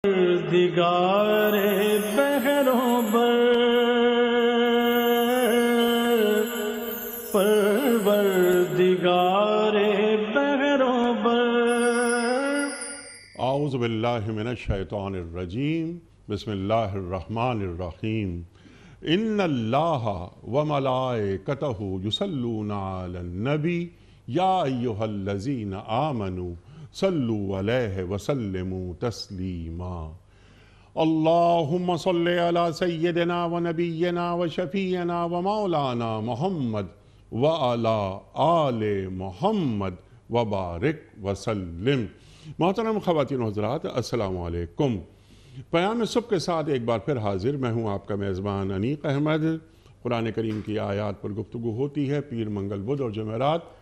دیگار بہروں بر پروردگار بہروں بر۔ اعوذ باللہ من الشیطان الرجیم، بسم اللہ الرحمن الرحیم۔ ان اللہ وملائکتہ یصلون علی النبی یا ایہا الذین آمنوا صلوا علیہ وسلموا تسلیما۔ اللہم صل علی سیدنا و نبینا و شفیعنا و مولانا محمد وعلی آل محمد وبارک وسلم۔ محترم خواتین و حضرات، السلام علیکم۔ پیام صبح کے ساتھ ایک بار پھر حاضر میں ہوں آپ کا میزبان انیق احمد۔ قرآن کریم کی آیات پر گفتگو ہوتی ہے پیر، منگل، بدھ اور جمعرات،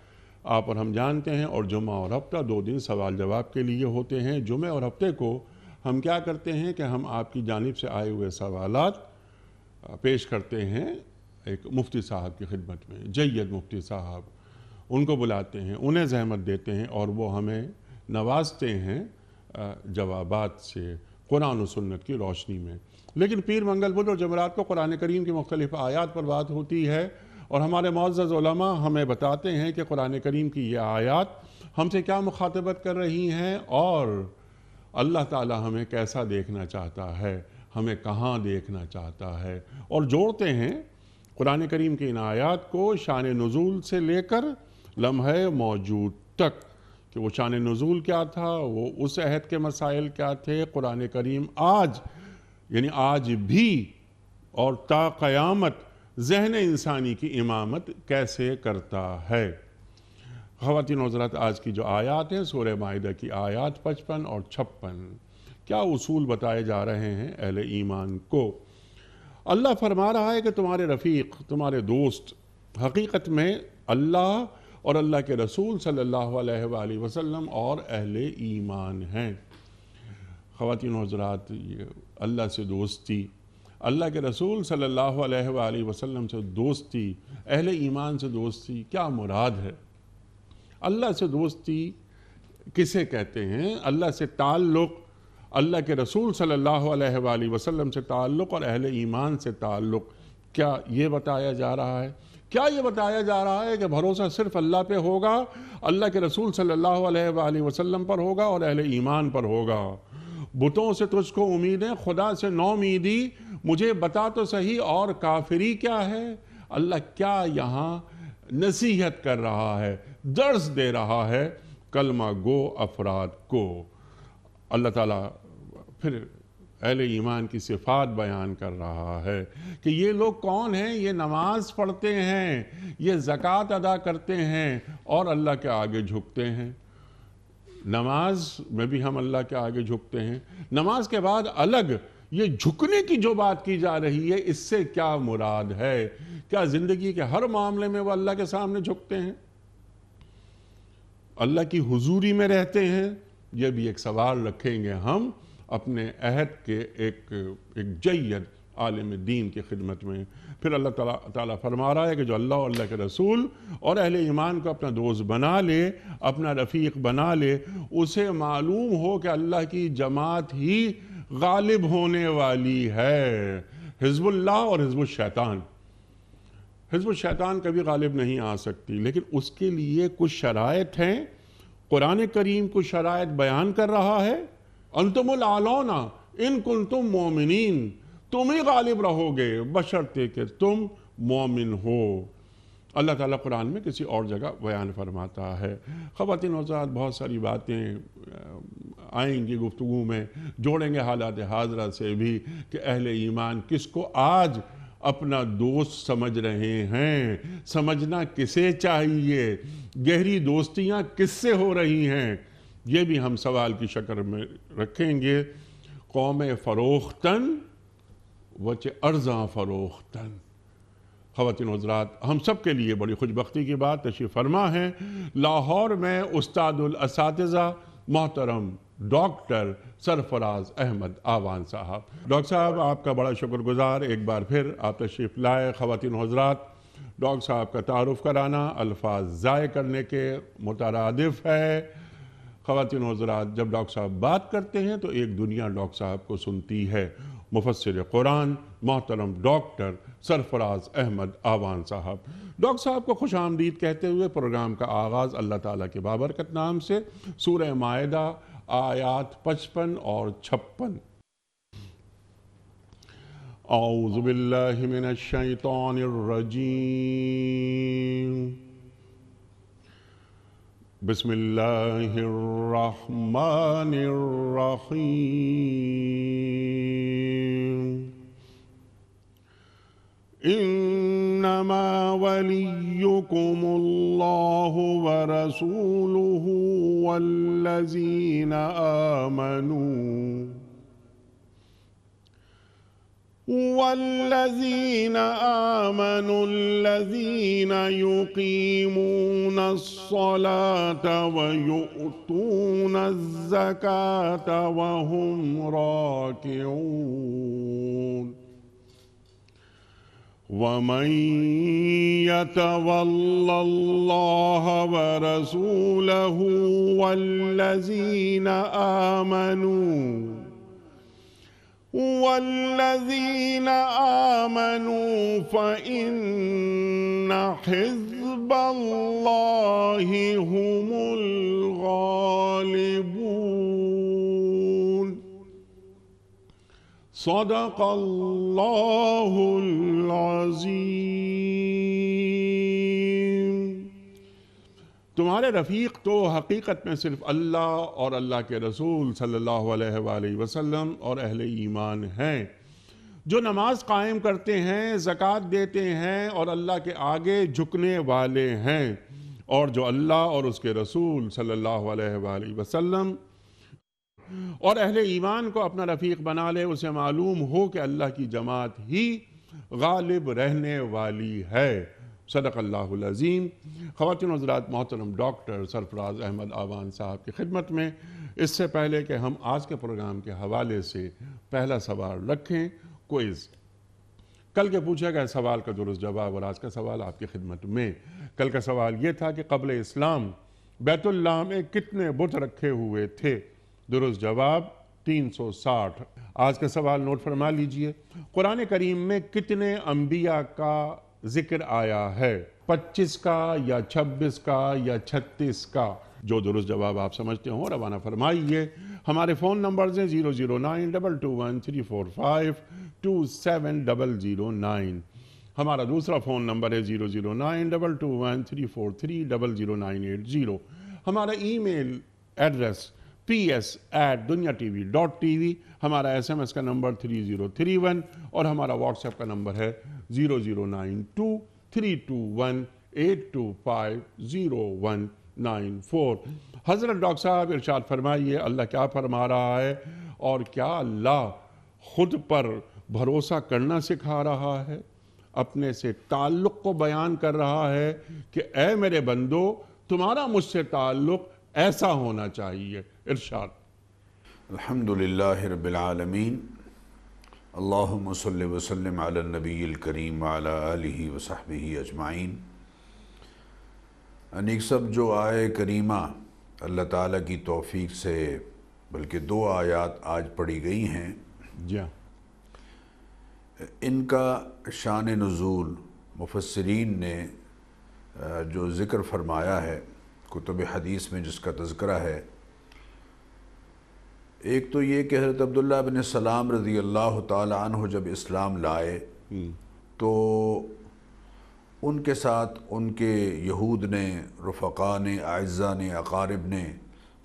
آپ اور ہم جانتے ہیں، اور جمعہ اور ہفتہ 2 دن سوال جواب کے لیے ہوتے ہیں۔ جمعہ اور ہفتے کو ہم کیا کرتے ہیں کہ ہم آپ کی جانب سے آئے ہوئے سوالات پیش کرتے ہیں ایک مفتی صاحب کی خدمت میں، جید مفتی صاحب، ان کو بلاتے ہیں، انہیں زحمت دیتے ہیں اور وہ ہمیں نوازتے ہیں جوابات سے قرآن و سنت کی روشنی میں۔ لیکن پیر، منگل، بدھ اور جمعرات کو قرآن کریم کی مختلف آیات پر بات ہوتی ہے، اور ہمارے معزز علماء ہمیں بتاتے ہیں کہ قرآن کریم کی یہ آیات ہم سے کیا مخاطبت کر رہی ہیں، اور اللہ تعالی ہمیں کیسا دیکھنا چاہتا ہے، ہمیں کہاں دیکھنا چاہتا ہے، اور جوڑتے ہیں قرآن کریم کی ان آیات کو شان نزول سے لے کر لمحہ موجود تک، کہ وہ شان نزول کیا تھا، وہ اس عہد کے مسائل کیا تھے، قرآن کریم آج یعنی آج بھی اور تا قیامت ذہن انسانی کی امامت کیسے کرتا ہے۔ خواتین و حضرات، آج کی جو آیات ہیں سورہ مائدہ کی آیات 55 اور 56، کیا اصول بتائے جا رہے ہیں اہل ایمان کو۔ اللہ فرما رہا ہے کہ تمہارے رفیق، تمہارے دوست حقیقت میں اللہ اور اللہ کے رسول صلی اللہ علیہ وآلہ وسلم اور اہل ایمان ہیں۔ خواتین و حضرات، یہ اللہ سے دوستی، اللہ کے رسول صلی اللہ علیہ وآلہ وسلم سے دوستی، اہل ایمان سے دوستی، کیا مراد ہے؟ اللہ سے دوستی کسے کہتے ہیں؟ اللہ سے تعلق، اللہ کے رسول صلی اللہ علیہ وآلہ وسلم سے تعلق اور اہل ایمان سے تعلق، کیا یہ بتایا جا رہا ہے؟ کیا یہ بتایا جا رہا ہے کہ بھروسہ صرف اللہ پہ ہوگا، اللہ کے رسول صلی اللہ علیہ وآلہ وسلم پر ہوگا اور اہل ایمان پر ہوگا؟ بتوں سے تجھ کو امیدیں، خدا سے نومیدی، مجھے بتا تو صحیح اور کافری کیا ہے؟ اللہ کیا یہاں نصیحت کر رہا ہے، درس دے رہا ہے کلمہ گو افراد کو۔ اللہ تعالیٰ پھر اہل ایمان کی صفات بیان کر رہا ہے کہ یہ لوگ کون ہیں؟ یہ نماز پڑھتے ہیں، یہ زکوٰۃ ادا کرتے ہیں اور اللہ کے آگے جھکتے ہیں۔ نماز میں بھی ہم اللہ کے آگے جھکتے ہیں، نماز کے بعد الگ یہ جھکنے کی جو بات کی جا رہی ہے، اس سے کیا مراد ہے؟ کیا زندگی کے ہر معاملے میں وہ اللہ کے سامنے جھکتے ہیں، اللہ کی حضوری میں رہتے ہیں؟ یہ بھی ایک سوال رکھیں گے ہم اپنے عہد کے ایک جید عالم دین کی خدمت میں۔ پھر اللہ تعالیٰ فرما رہا ہے کہ جو اللہ اور اللہ کے رسول اور اہل ایمان کو اپنا دوست بنا لے، اپنا رفیق بنا لے، اسے معلوم ہو کہ اللہ کی جماعت ہی غالب ہونے والی ہے۔ حزب اللہ اور حزب الشیطان، حزب الشیطان کبھی غالب نہیں آ سکتی، لیکن اس کے لیے کچھ شرائط ہیں۔ قرآن کریم کچھ شرائط بیان کر رہا ہے۔ انتم الاعلون ان کنتم مومنین، تم ہی غالب رہو گے بشرطے کہ تم مومن ہو۔ اللہ تعالیٰ قرآن میں کسی اور جگہ بیان فرماتا ہے۔ خواتین و حضرات، بہت ساری باتیں آئیں گی گفتگو میں، جوڑیں گے حالات حاضرہ سے بھی کہ اہل ایمان کس کو آج اپنا دوست سمجھ رہے ہیں، سمجھنا کسے چاہیے، گہری دوستیاں کس سے ہو رہی ہیں، یہ بھی ہم سوال کی شکل میں رکھیں گے۔ قوم فروختن وچ ارزاں فروختن۔ خواتین و حضرات، ہم سب کے لیے بڑی خوش بختی کی بات تشریف فرما ہے لاہور میں استاد الاساتذہ محترم ڈاکٹر سرفراز احمد آوان صاحب۔ ڈاکٹر صاحب، آپ کا بڑا شکر گزار، ایک بار پھر آپ تشریف لائے۔ خواتین و حضرات، ڈاکٹر صاحب کا تعارف کرانا الفاظ ضائع کرنے کے مترادف ہے۔ خواتین و حضرات، جب ڈاکٹر صاحب بات کرتے ہیں تو ایک دنیا ڈاکٹر صاحب کو سنتی ہے۔ مفسر قرآن محترم ڈاکٹر سرفراز احمد آوان صاحب، ڈاکٹر صاحب کو خوش آمدید کہتے ہوئے پروگرام کا آغاز اللہ تعالیٰ کے بابرکت نام سے، سورہ مائدہ آیات 55 اور 56۔ اعوذ باللہ من الشیطان الرجیم، بسم اللہ الرحمن الرحیم، انما ولیکم اللہ ورسولہ والذین آمنوا الذین یقیمون الصلاة ویؤتون الزکاة وهم راکعون، ومن يتول الله ورسوله والذين آمنوا فإن حزب الله هم الغالبون، صدق اللہ العظیم۔ تمہارے رفیق تو حقیقت میں صرف اللہ اور اللہ کے رسول صلی اللہ علیہ وآلہ وسلم اور اہل ایمان ہیں، جو نماز قائم کرتے ہیں، زکوٰۃ دیتے ہیں اور اللہ کے آگے جھکنے والے ہیں، اور جو اللہ اور اس کے رسول صلی اللہ علیہ وآلہ وسلم اور اہل ایمان کو اپنا رفیق بنا لے، اسے معلوم ہو کہ اللہ کی جماعت ہی غالب رہنے والی ہے۔ صدق اللہ العظیم۔ خواتین و حضرات، محترم ڈاکٹر سرفراز احمد آوان صاحب کی خدمت میں، اس سے پہلے کہ ہم آج کے پروگرام کے حوالے سے پہلا سوال رکھیں، کوئز۔ کل کے پوچھا گیا سوال کا درست جواب اور آج کا سوال آپ کی خدمت میں۔ کل کا سوال یہ تھا کہ قبل اسلام بیت اللہ میں کتنے بت رکھے ہوئے تھے؟ درست جواب 360۔ آج کا سوال نوٹ فرما لیجئے، قرآن کریم میں کتنے انبیاء کا ذکر آیا ہے؟ 25 کا یا 26 کا یا 36 کا؟ جو درست جواب آپ سمجھتے ہوں روانہ فرمائیے۔ ہمارے فون نمبرز ہیں 0092213452709۔ ہمارا دوسرا فون نمبر ہے 009221343000980۔ ہمارا ای میل ایڈریس ps@dunyatv.tv، ہمارا SMS کا نمبر 3031 اور ہمارا واٹس ایپ کا نمبر ہے 00923218250194۔ حضرت ڈاکٹر صاحب ارشاد فرمائیے، اللہ کیا فرما رہا ہے اور کیا اللہ خود پر بھروسہ کرنا سکھا رہا ہے؟ اپنے سے تعلق کو بیان کر رہا ہے کہ اے میرے بندو، تمہارا مجھ سے تعلق ایسا ہونا چاہیے۔ ارشاد۔ الحمدللہ رب العالمین، اللہم صلی وسلم علی النبی الکریم وعلی آلہ وصحبہ اجمعین۔ انیک سب جو آیے کریمہ اللہ تعالیٰ کی توفیق سے بلکہ 2 آیات آج پڑھی گئی ہیں، ان کا شان نزول مفسرین نے جو ذکر فرمایا ہے کتب حدیث میں، جس کا تذکرہ ہے، ایک تو یہ کہ حضرت عبداللہ بن سلام رضی اللہ تعالی عنہ جب اسلام لائے تو ان کے ساتھ ان کے یہود نے، رفقا نے، اعزاء نے، اقارب نے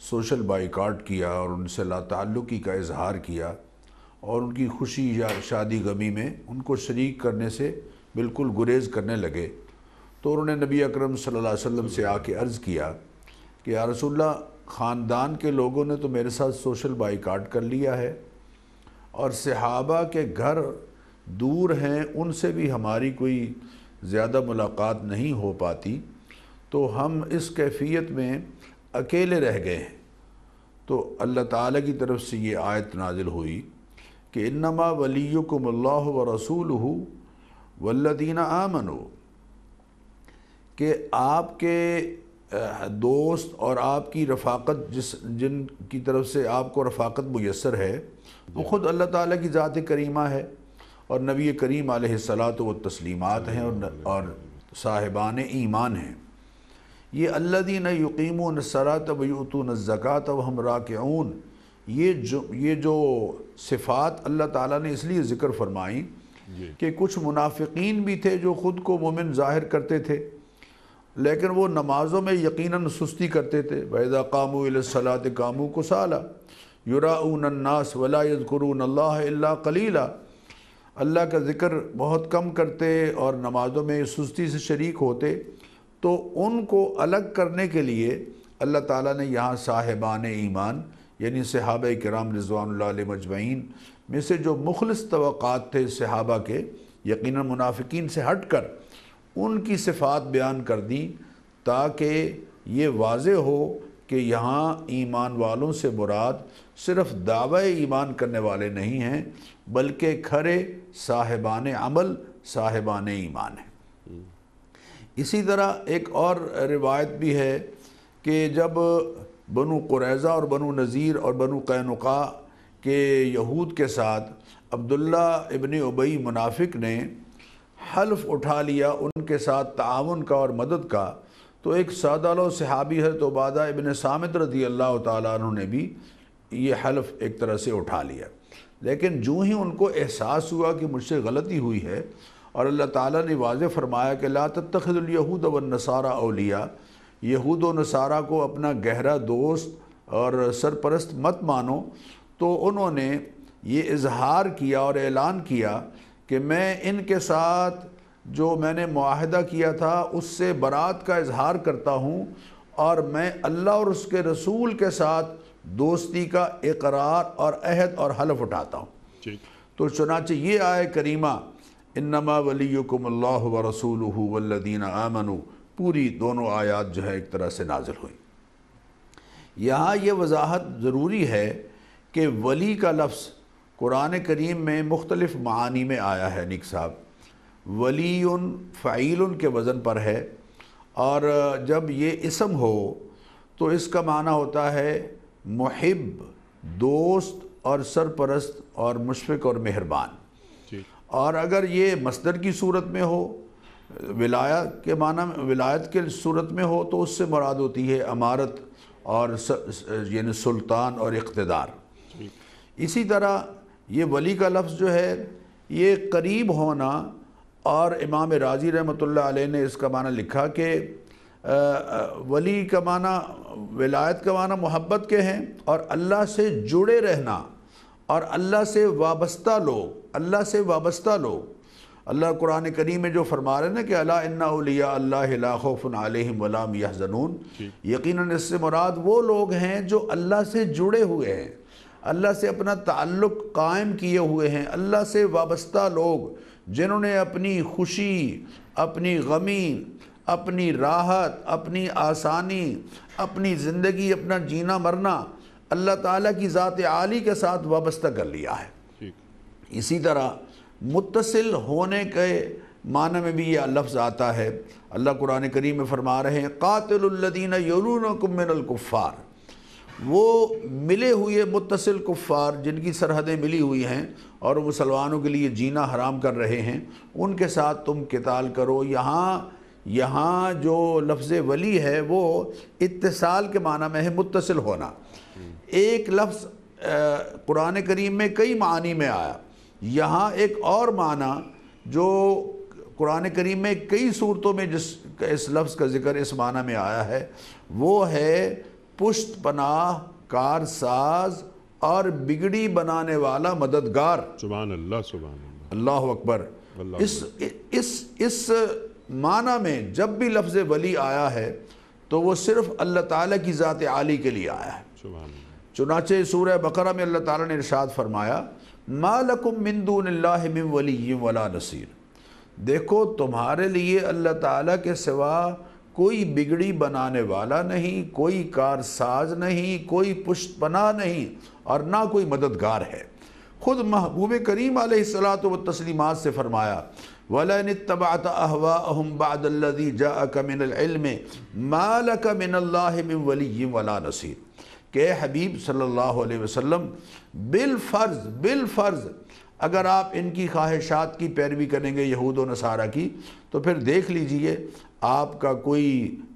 سوشل بائیکاٹ کیا اور ان سے لا تعلقی کا اظہار کیا، اور ان کی خوشی یا شادی غمی میں ان کو شریک کرنے سے بالکل گریز کرنے لگے۔ تو انہوں نے نبی اکرم صلی اللہ علیہ وسلم سے آ کے عرض کیا کہ یا رسول اللہ، خاندان کے لوگوں نے تو میرے ساتھ سوشل بائیکاٹ کر لیا ہے، اور صحابہ کے گھر دور ہیں، ان سے بھی ہماری کوئی زیادہ ملاقات نہیں ہو پاتی، تو ہم اس کیفیت میں اکیلے رہ گئے ہیں۔ تو اللہ تعالیٰ کی طرف سے یہ آیت نازل ہوئی کہ انما ولیکم اللہ ورسولہ والذین آمنوا، کہ آپ کے دوست اور آپ کی رفاقت جن کی طرف سے آپ کو رفاقت میسر ہے وہ خود اللہ تعالیٰ کی ذات کریمہ ہے اور نبی کریم علیہ الصلاۃ والتسلیمات ہیں اور صاحبان ایمان ہیں۔ یہ الذین یقیمون الصلاۃ ویؤتون الزکاۃ وہم راکعون، یہ جو صفات اللہ تعالیٰ نے اس لیے ذکر فرمائیں کہ کچھ منافقین بھی تھے جو خود کو مومن ظاہر کرتے تھے لیکن وہ نمازوں میں یقیناً سستی کرتے تھے۔ وَإِذَا قَامُوا إِلَى الصَّلَاةِ قَامُوا كُسَالَىٰ يُرَاءُونَ النَّاسَ وَلَا يَذْكُرُونَ اللَّهَ إِلَّا قَلِيلًا، اللہ کا ذکر بہت کم کرتے اور نمازوں میں سستی سے شریک ہوتے، تو ان کو الگ کرنے کے لیے اللہ تعالیٰ نے یہاں صاحبان ایمان یعنی صحابہ کرام رضوان اللہ علیہ مجمعین میں سے جو مخلص توقعات تھے صحابہ کے، یقیناً منافقین سے ہٹ کر ان کی صفات بیان کر دیں تاکہ یہ واضح ہو کہ یہاں ایمان والوں سے مراد صرف دعوی ایمان کرنے والے نہیں ہیں بلکہ کھرے صاحبان عمل صاحبان ایمان ہیں۔ اسی طرح ایک اور روایت بھی ہے کہ جب بنو قریظہ اور بنو نذیر اور بنو قینقاع کے یہود کے ساتھ عبداللہ ابن ابی منافق نے حلف اٹھا لیا ان کے ساتھ تعاون کا اور مدد کا، تو ایک سادہ لو صحابی حضرت عبادہ ابن صامت رضی اللہ تعالیٰ عنہ نے بھی یہ حلف ایک طرح سے اٹھا لیا، لیکن جو ہی ان کو احساس ہوا کہ مجھ سے غلطی ہوئی ہے اور اللہ تعالیٰ نے واضح فرمایا کہ لا تتخذوا الیہود والنصارى اولیاء، یہود و نصارہ کو اپنا گہرا دوست اور سرپرست مت مانو، تو انہوں نے یہ اظہار کیا اور اعلان کیا کہ میں ان کے ساتھ جو میں نے معاہدہ کیا تھا اس سے برات کا اظہار کرتا ہوں اور میں اللہ اور اس کے رسول کے ساتھ دوستی کا اقرار اور عہد اور حلف اٹھاتا ہوں۔ تو چنانچہ یہ آیہ کریمہ انما ولیکم اللہ ورسولہ والذین آمنوا، پوری دونوں آیات جو ہے ایک طرح سے نازل ہوئی۔ یہاں یہ وضاحت ضروری ہے کہ ولی کا لفظ قرآن کریم میں مختلف معانی میں آیا ہے۔ نیک صاحب، ولی فعیل کے وزن پر ہے، اور جب یہ اسم ہو تو اس کا معنی ہوتا ہے محب، دوست اور سرپرست اور مشفق اور مہربان۔ اور اگر یہ مصدر کی صورت میں ہو، ولایت کے معنی ولایت کے صورت میں ہو، تو اس سے مراد ہوتی ہے امارت اور یعنی سلطان اور اقتدار۔ اسی طرح یہ ولی کا لفظ جو ہے یہ قریب ہونا، اور امام رازی رحمۃ اللہ علیہ نے اس کا معنی لکھا کہ ولی کا معنی ولایت کا معنی محبت کے ہیں، اور اللہ سے جڑے رہنا اور اللہ سے وابستہ لوگ۔ اللہ قرآن کریم میں جو فرما رہے ہیں نا کہ الا ان اولیاء اللہ لا خوف علیہم ولا هم یحزنون، یقیناً اس سے مراد وہ لوگ ہیں جو اللہ سے جڑے ہوئے ہیں، اللہ سے اپنا تعلق قائم کیے ہوئے ہیں، اللہ سے وابستہ لوگ جنہوں نے اپنی خوشی، اپنی غمی، اپنی راحت، اپنی آسانی، اپنی زندگی، اپنا جینا مرنا اللہ تعالیٰ کی ذات عالی کے ساتھ وابستہ کر لیا ہے۔ اسی طرح متصل ہونے کے معنی میں بھی یہ لفظ آتا ہے۔ اللہ قرآن کریم میں فرما رہے ہیں قاتل الذین یلونکم من الکفار، وہ ملے ہوئے متصل کفار جن کی سرحدیں ملی ہوئی ہیں اور مسلمانوں کے لیے جینا حرام کر رہے ہیں، ان کے ساتھ تم قتال کرو۔ یہاں جو لفظ ولی ہے وہ اتصال کے معنی میں ہے، متصل ہونا۔ ایک لفظ قرآن کریم میں کئی معانی میں آیا، یہاں ایک اور معنی جو قرآن کریم میں کئی صورتوں میں اس لفظ کا ذکر اس معنی میں آیا ہے، وہ ہے پشت پناہ، کار ساز اور بگڑی بنانے والا مددگار۔ سبحان اللہ، سبحان اللہ، اللہ اکبر۔ اس معنی میں جب بھی لفظ ولی آیا ہے تو وہ صرف اللہ تعالیٰ کی ذات عالی کے لیے آیا ہے۔ سبحان اللہ۔ چنانچہ سورہ بقرہ میں اللہ تعالیٰ نے ارشاد فرمایا ما لکم من دون اللہ من ولی ولا نصیر، دیکھو تمہارے لیے اللہ تعالیٰ کے سوا کوئی بگڑی بنانے والا نہیں، کوئی کار ساز نہیں، کوئی پشت پناہ نہیں، اور نہ کوئی مددگار ہے۔ خود محبوب کریم علیہ الصلاۃ والتسلیمات سے فرمایا وَلَئِنِ اتَّبَعْتَ أَهْوَاءَهُمْ بَعْدَ الَّذِي جَاءَكَ مِنَ الْعِلْمِ مَا لَكَ مِنَ اللَّهِ مِنْ وَلِيٍّ وَلَا نَصِيرٍ کہ اے حبیب صلی اللہ علیہ وسلم بالفرض اگر آپ ان کی خواہشات کی پیروی کریں گے یہود و نصارہ کی تو پھر دیکھ لیجئے آپ کا کوئی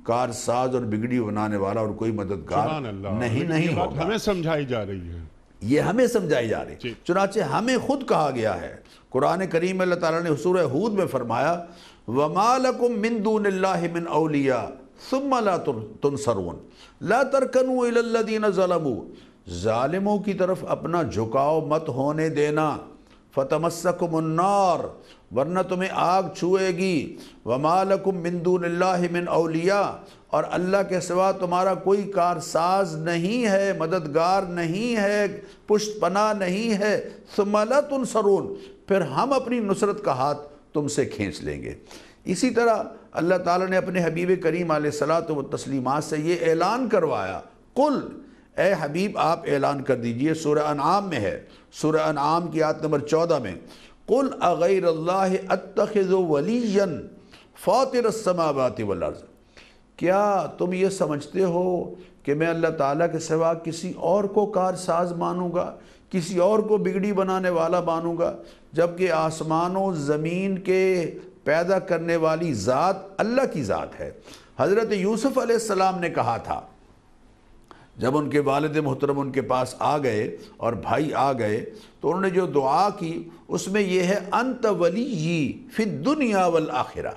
کارساز اور بگڑی بنانے والا اور کوئی مددگار نہیں ہوگا۔ ہمیں سمجھائی جا رہی ہے، یہ ہمیں سمجھائی جا رہی ہے، چنانچہ ہمیں خود کہا گیا ہے قرآن کریم اللہ تعالیٰ نے سورہ ہود میں فرمایا وَمَا لَكُم مِّن دُونِ اللَّهِ مِنْ أَوْلِيَاءَ ثُمَّ لَا تُنصَرُونَ لَا تَرْكَنُوا إِلَى الَّذِينَ ظَلَمُوا ظالموں کی طرف اپنا جھکاؤ مت ہونے دینا فَتَمَسَّكُمُ النَّارِ ورنہ تمہیں آگ چھوئے گی وَمَا لَكُم مِّن دُونِ اللَّهِ مِنْ أَوْلِيَاءَ اور اللہ کے سوا تمہارا کوئی کارساز نہیں ہے، مددگار نہیں ہے، پشت پناہ نہیں ہے ثُمَّ لَا تُنصَرُونَ پھر ہم اپنی نصرت کا ہاتھ تم سے کھینچ لیں گے۔ اسی طرح اللہ تعالیٰ نے اپنے حبیب کریم علیہ الصلاۃ والتسلیمات سے یہ اعلان کروایا قل اے حبیب آپ اعلان کر دیجئے، سورہ انعام میں ہے، سورہ انعام کی آیت نمبر 14 میں قل اغیر اللہ اتخذ ولیا فاطر السماوات والارض کیا تم یہ سمجھتے ہو کہ میں اللہ تعالیٰ کے سوا کسی اور کو کارساز مانوں گا، کسی اور کو بگڑی بنانے والا مانوں گا، جبکہ آسمان و زمین کے پیدا کرنے والی ذات اللہ کی ذات ہے۔ حضرت یوسف علیہ السلام نے کہا تھا جب ان کے والد محترم ان کے پاس آ گئے اور بھائی آ گئے تو انہوں نے جو دعا کی اس میں یہ ہے انت ولی فی الدنیا والآخرہ،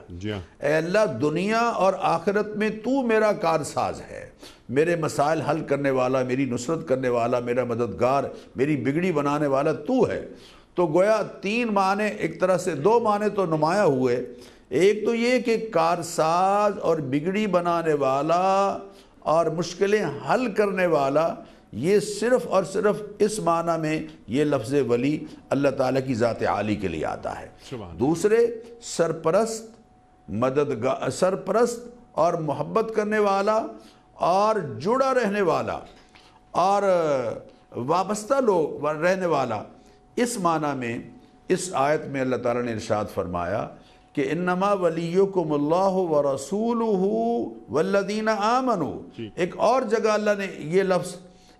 اے اللہ دنیا اور آخرت میں تو میرا کارساز ہے، میرے مسائل حل کرنے والا، میری نصرت کرنے والا، میرا مددگار، میری بگڑی بنانے والا تو ہے۔ تو گویا تین معنی، ایک طرح سے دو معنی تو نمایاں ہوئے، ایک تو یہ کہ کارساز اور بگڑی بنانے والا اور مشکلیں حل کرنے والا، یہ صرف اور صرف اس معنی میں یہ لفظ ولی اللہ تعالیٰ کی ذات عالی کے لیے آتا ہے۔ دوسرے سرپرست، مددگار، سرپرست اور محبت کرنے والا اور جڑا رہنے والا اور وابستہ لوگ رہنے والا، اس معنی میں اس آیت میں اللہ تعالیٰ نے ارشاد فرمایا کہ انما ولیکم اللہ ورسولہ والذین آمنوا۔ ایک اور جگہ اللہ نے یہ لفظ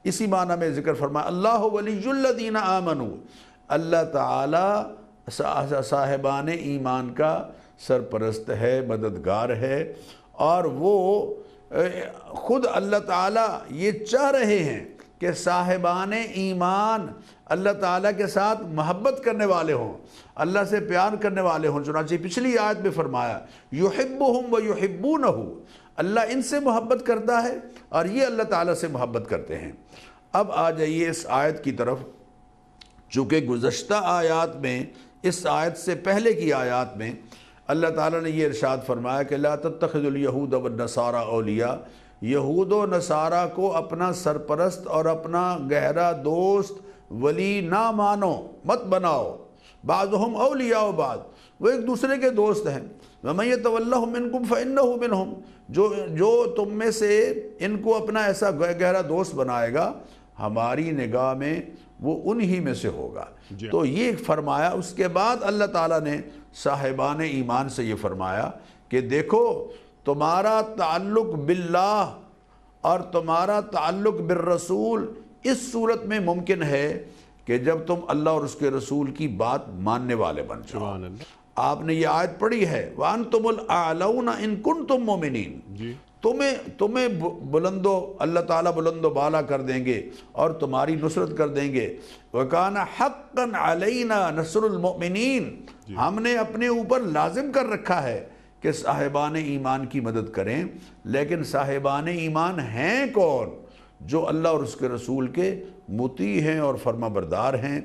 اسی معنی میں ذکر فرمایا اللہ ولی الذین آمنوا، اللہ تعالی صاحبان ایمان کا سرپرست ہے، مددگار ہے، اور وہ خود اللہ تعالیٰ یہ چاہ رہے ہیں کہ صاحبان ایمان اللہ تعالیٰ کے ساتھ محبت کرنے والے ہوں، اللہ سے پیار کرنے والے ہوں۔ چنانچہ پچھلی آیت میں فرمایا یحبہم ویحبونہ، اللہ ان سے محبت کرتا ہے اور یہ اللہ تعالیٰ سے محبت کرتے ہیں۔ اب آ جائیے اس آیت کی طرف۔ چونکہ گزشتہ آیات میں، اس آیت سے پہلے کی آیات میں اللہ تعالیٰ نے یہ ارشاد فرمایا کہ لا تتخذوا اليہود والنصارى اولیاء، یہود و نصارہ کو اپنا سرپرست اور اپنا گہرا دوست ولی نہ مانو، مت بناؤ، بعضهم اولیاء بعض، وہ ایک دوسرے کے دوست ہیں۔ وَمَن يَتَوَلَّهُم مِّنكُمْ فَإِنَّهُ مِنْهُمْ، جو تم میں سے ان کو اپنا ایسا گہرا دوست بنائے گا ہماری نگاہ میں وہ انہی میں سے ہوگا۔ تو یہ فرمایا۔ اس کے بعد اللہ تعالیٰ نے صاحبان ایمان سے یہ فرمایا کہ دیکھو تمہارا تعلق باللہ اور تمہارا تعلق بالرسول اس صورت میں ممکن ہے کہ جب تم اللہ اور اس کے رسول کی بات ماننے والے بن جاؤ۔ آپ نے یہ آیت پڑھی ہے وَأَنْتُمُ الْأَعْلَوْنَ إِن كُنْتُم مُؤْمِنِينَ، تمہیں اللہ تعالیٰ بلند و بالا کر دیں گے اور تمہاری نصرت کر دیں گے۔ وَكَانَ حَقًّا عَلَيْنَا نَصْرُ الْمُؤْمِنِينَ، ہم نے اپنے اوپر لازم کر رکھا ہے کہ صاحبان ایمان کی مدد کریں۔ لیکن صاحبان ایمان ہیں کون؟ جو اللہ اور اس کے رسول کے مطیع ہیں اور فرما بردار ہیں۔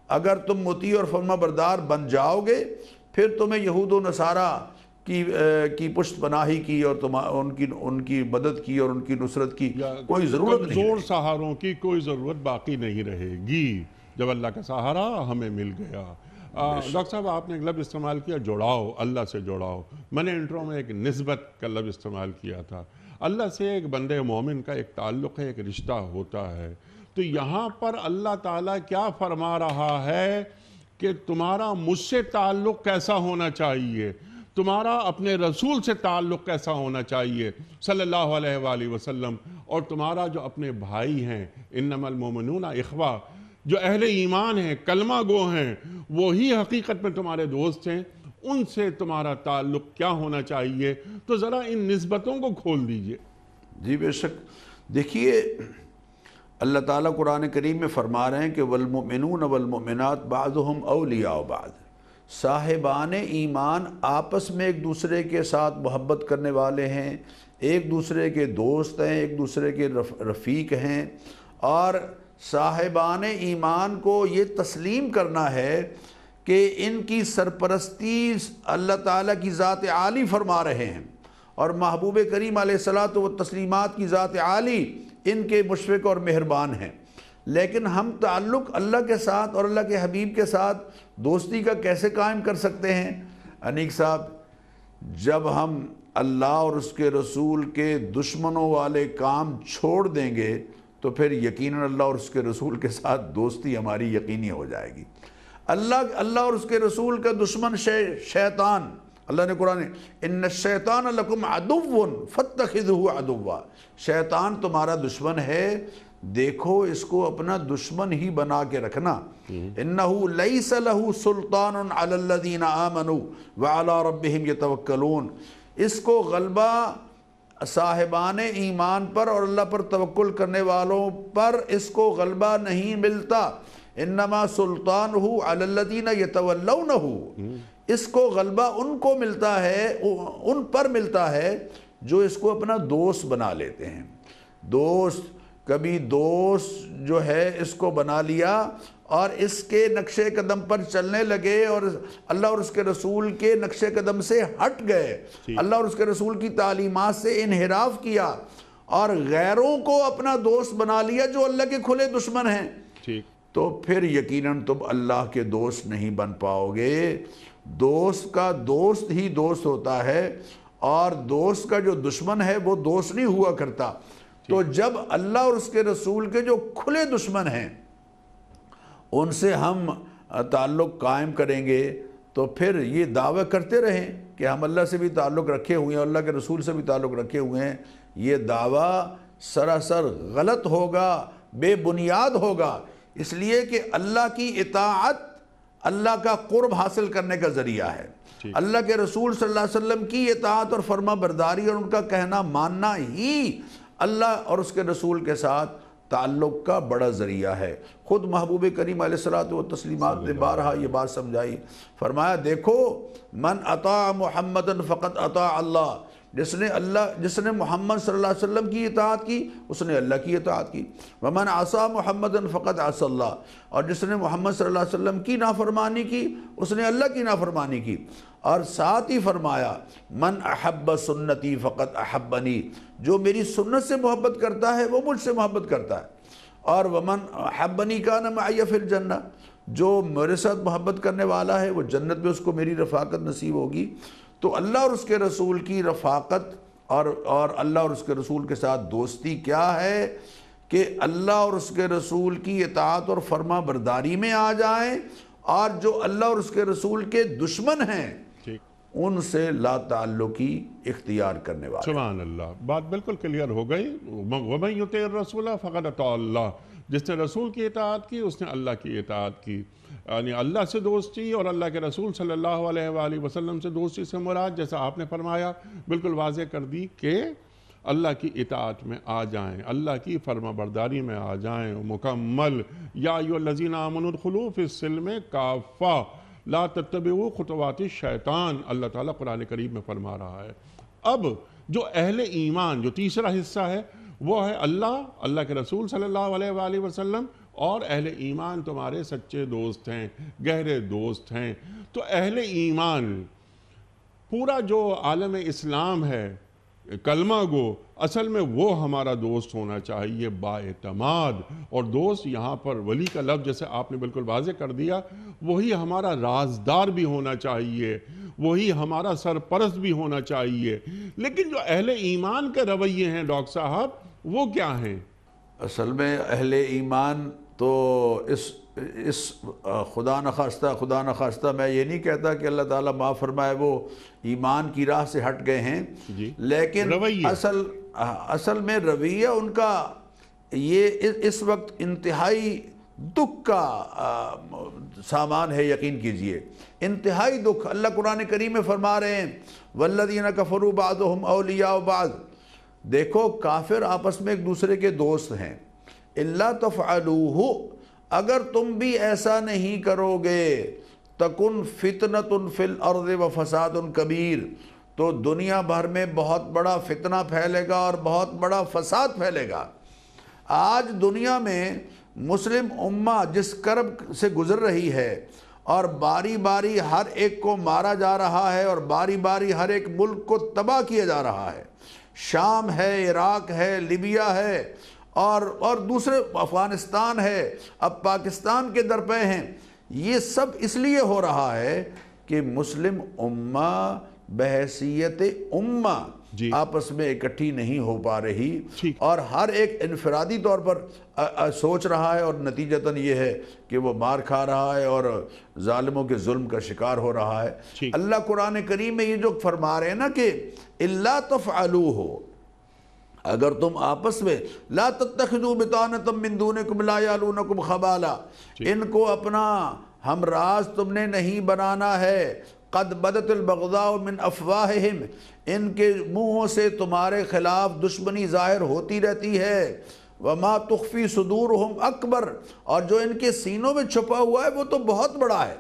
اگر تم مطیع اور فرما بردار بن جاؤ گے پھر تمہیں یہود و نصارہ کی پشت پناہی کی اور ان کی مدد کی اور ان کی نصرت کی کوئی ضرورت نہیں، زور سہاروں کی کوئی ضرورت باقی نہیں رہے گی جب اللہ کا سہارا ہمیں مل گیا۔ ڈاکٹر صاحب آپ نے ایک لفظ استعمال کیا جوڑاؤ، اللہ سے جوڑاؤ۔ میں نے انٹرو میں ایک نسبت کا لفظ استعمال کیا تھا۔ اللہ سے ایک بندے مومن کا ایک تعلق ہے، ایک رشتہ ہوتا ہے۔ تو تو یہاں پر اللہ تعالیٰ کیا فرما رہا ہے کہ تمہارا مجھ سے تعلق کیسا ہونا چاہیے، تمہارا اپنے رسول سے تعلق کیسا ہونا چاہیے صلی اللہ علیہ وآلہ وسلم، اور تمہارا جو اپنے بھائی ہیں انما المؤمنون اخوہ، جو اہل ایمان ہیں، کلمہ گو ہیں، وہی حقیقت میں تمہارے دوست ہیں، ان سے تمہارا تعلق کیا ہونا چاہیے۔ تو ذرا ان نسبتوں کو کھول دیجئے۔ جی بے شک، دیکھیے اللہ تعالیٰ قرآن کریم میں فرما رہے ہیں کہ والمؤمنون والمؤمنات بعضهم اولیاء بعض، صاحبان ایمان آپس میں ایک دوسرے کے ساتھ محبت کرنے والے ہیں، ایک دوسرے کے دوست ہیں، ایک دوسرے کے رفیق ہیں، اور صاحبان ایمان کو یہ تسلیم کرنا ہے کہ ان کی سرپرستی اللہ تعالیٰ کی ذات عالی فرما رہے ہیں، اور محبوب کریم علیہ الصلاۃ والتسلیمات کی ذات عالی ان کے مشفق اور مہربان ہیں۔ لیکن ہم تعلق اللہ کے ساتھ اور اللہ کے حبیب کے ساتھ دوستی کا کیسے قائم کر سکتے ہیں؟ انیق صاحب، جب ہم اللہ اور اس کے رسول کے دشمنوں والے کام چھوڑ دیں گے تو پھر یقیناً اللہ اور اس کے رسول کے ساتھ دوستی ہماری یقینی ہو جائے گی۔ اللہ اور اس کے رسول کا دشمن شیطان، اللہ نے قرآن ان الشیطان لکم عدو فاتخذوہ عدوا، شیطان تمہارا دشمن ہے، دیکھو اس کو اپنا دشمن ہی بنا کے رکھنا۔ انہو لیس لہ سلطان علی الذین آمنوا وعلی ربہم یتوکلون، اس کو غلبہ صاحبان ایمان پر اور اللہ پر توکل کرنے والوں پر اس کو غلبہ نہیں ملتا۔ انما سلطانہ علی الذین یتولونہ، اس کو غلبہ ان کو ملتا ہے، ان پر ملتا ہے جو اس کو اپنا دوست بنا لیتے ہیں۔ دوست، کبھی دوست جو ہے اس کو بنا لیا اور اس کے نقش قدم پر چلنے لگے اور اللہ اور اس کے رسول کے نقش قدم سے ہٹ گئے، اللہ اور اس کے رسول کی تعلیمات سے انحراف کیا اور غیروں کو اپنا دوست بنا لیا جو اللہ کے کھلے دشمن ہیں، تو پھر یقیناً تم اللہ کے دوست نہیں بن پاؤ گے۔ دوست کا دوست ہی دوست ہوتا ہے، اور دوست کا جو دشمن ہے وہ دوست نہیں ہوا کرتا۔ تو جب اللہ اور اس کے رسول کے جو کھلے دشمن ہیں ان سے ہم تعلق قائم کریں گے تو پھر یہ دعویٰ کرتے رہیں کہ ہم اللہ سے بھی تعلق رکھے ہوئے ہیں، اللہ کے رسول سے بھی تعلق رکھے ہوئے ہیں، یہ دعویٰ سراسر غلط ہوگا، بے بنیاد ہوگا، اس لیے کہ اللہ کی اطاعت اللہ کا قرب حاصل کرنے کا ذریعہ ہے۔ اللہ کے رسول صلی اللہ علیہ وسلم کی اطاعت اور فرما برداری اور ان کا کہنا ماننا ہی اللہ اور اس کے رسول کے ساتھ تعلق کا بڑا ذریعہ ہے۔ خود محبوب کریم علیہ الصلاۃ والتسلیمات نے بارہا یہ بات سمجھائی، فرمایا دیکھو من اطاع محمدًا فقد اطاع اللہ، جس نے محمد صلی اللہ علیہ وسلم کی اطاعت کی اس نے اللہ کی اطاعت کی، ومن عصى محمدًا فقد عصى اللہ، اور جس نے محمد صلی اللہ علیہ وسلم کی نافرمانی کی اس نے اللہ کی نافرمانی کی۔ اور ساتھ ہی فرمایا من احب سنتی فقد احبنی، جو میری سنت سے محبت کرتا ہے وہ مجھ سے محبت کرتا ہے، اور ومن احبنی کان معی فی الجنہ، جو میرے ساتھ محبت کرنے والا ہے وہ جنت میں اس کو میری رفاقت نصیب ہوگی۔ تو اللہ اور اس کے رسول کی رفاقت اور اللہ اور اس کے رسول کے ساتھ دوستی کیا ہے کہ اللہ اور اس کے رسول کی اطاعت اور فرما برداری میں آ جائیں، اور جو اللہ اور اس کے رسول کے دشمن ہیں ان سے لا تعلقی اختیار کرنے والے۔ سبحان اللہ، بات بالکل کلیئر ہو گئی۔ وَمَن يُطِعِ الرَّسُولَ فَقَدْ أَطَاعَ اللَّهَ، جس نے رسول کی اطاعت کی اس نے اللہ کی اطاعت کی۔ یعنی اللہ سے دوستی اور اللہ کے رسول صلی اللہ علیہ وآلہ وسلم سے دوستی سے مراد، جیسا آپ نے فرمایا، بالکل واضح کر دی کہ اللہ کی اطاعت میں آ جائیں، اللہ کی فرما برداری میں آ جائیں مکمل۔ یا ایھا الذین آمنوا ادخلوا فی السلم کافہ لا تتبعوا خطوات الشیطان، اللہ تعالیٰ قرآن کریم میں فرما رہا ہے۔ اب جو اہل ایمان جو تیسرا حصہ ہے وہ ہے اللہ کے رسول صلی اللہ علیہ وآلہ وسلم، اور اہل ایمان تمہارے سچے دوست ہیں، گہرے دوست ہیں۔ تو اہل ایمان، پورا جو عالم اسلام ہے کلمہ گو، اصل میں وہ ہمارا دوست ہونا چاہیے با اعتماد، اور دوست یہاں پر ولی کا لفظ جیسے آپ نے بالکل واضح کر دیا، وہی ہمارا رازدار بھی ہونا چاہیے، وہی ہمارا سرپرست بھی ہونا چاہیے۔ لیکن جو اہل ایمان کے رویے ہیں ڈاکٹر صاحب وہ کیا ہیں؟ اصل میں اہل ایمان تو اس خدا نخواستہ میں یہ نہیں کہتا کہ اللہ تعالیٰ معاف فرمائے وہ ایمان کی راہ سے ہٹ گئے ہیں، جی، لیکن رویہ اصل میں رویہ ان کا یہ اس وقت انتہائی دکھ کا سامان ہے، یقین کیجئے انتہائی دکھ۔ اللہ قرآن کریم میں فرما رہے ہیں وَالَّذِينَ كَفَرُوا بَعْضُهُمْ أَوْلِيَاءُ بَعْضٍ، دیکھو کافر آپس میں ایک دوسرے کے دوست ہیں، إِلَّا تَفْعَلُوهُ، اگر تم بھی ایسا نہیں کرو گے تَكُنْ فِتْنَةٌ فِي الْأَرْضِ وَفَسَادٌ كَبِيرٌ، تو دنیا بھر میں بہت بڑا فتنہ پھیلے گا اور بہت بڑا فساد پھیلے گا۔ آج دنیا میں مسلم امہ جس کرب سے گزر رہی ہے اور باری باری ہر ایک کو مارا جا رہا ہے اور باری باری ہر ایک ملک کو تباہ کیا جا رہا ہے، شام ہے، عراق ہے، لیبیا ہے اور دوسرے افغانستان ہے، اب پاکستان کے درپے ہیں، یہ سب اس لیے ہو رہا ہے کہ مسلم امہ بحیثیت امہ جی آپس میں اکٹھی نہیں ہو پا رہی، ٹھیک، اور ہر ایک انفرادی طور پر سوچ رہا ہے اور نتیجتاً یہ ہے کہ وہ مار کھا رہا ہے اور ظالموں کے ظلم کا شکار ہو رہا ہے۔ ٹھیک، اللہ قرآن کریم میں یہ جو فرما رہے ہیں نا کہ اِلَّا تَفْعَلُوهُ، اگر تم آپس میں لا تتخذوا بطانة من دونکم لا یعلونکم خبالا، ان کو اپنا ہمراز تم نے نہیں بنانا ہے، قد بدت البغضاء من افواہہم، ان کے منہوں سے تمہارے خلاف دشمنی ظاہر ہوتی رہتی ہے، وما تخفی صدورہم اکبر، اور جو ان کے سینوں میں چھپا ہوا ہے وہ تو بہت بڑا ہے۔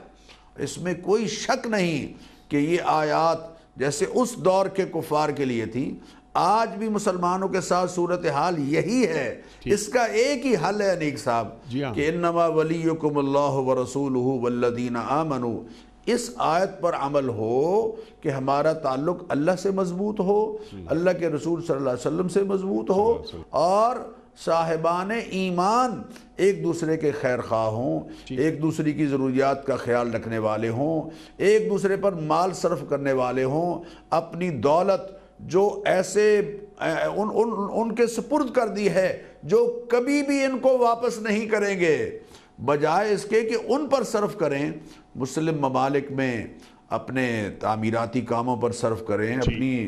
اس میں کوئی شک نہیں کہ یہ آیات جیسے اس دور کے کفار کے لیے تھی، آج بھی مسلمانوں کے ساتھ صورتحال یہی ہے۔ اس کا ایک ہی حل ہے انیک صاحب جی ہاں، کہ انما ولیکم اللہ ورسولہ والذین آمنوا، اس آیت پر عمل ہو کہ ہمارا تعلق اللہ سے مضبوط ہو، اللہ کے رسول صلی اللہ علیہ وسلم سے مضبوط ہو، اور صاحبان ایمان ایک دوسرے کے خیر خواہ ہوں، ایک دوسرے کی ضروریات کا خیال رکھنے والے ہوں، ایک دوسرے پر مال صرف کرنے والے ہوں، اپنی دولت جو ایسے ان کے سپرد کر دی ہے جو کبھی بھی ان کو واپس نہیں کریں گے، بجائے اس کے کہ ان پر صرف کریں، مسلم ممالک میں اپنے تعمیراتی کاموں پر صرف کریں، اپنی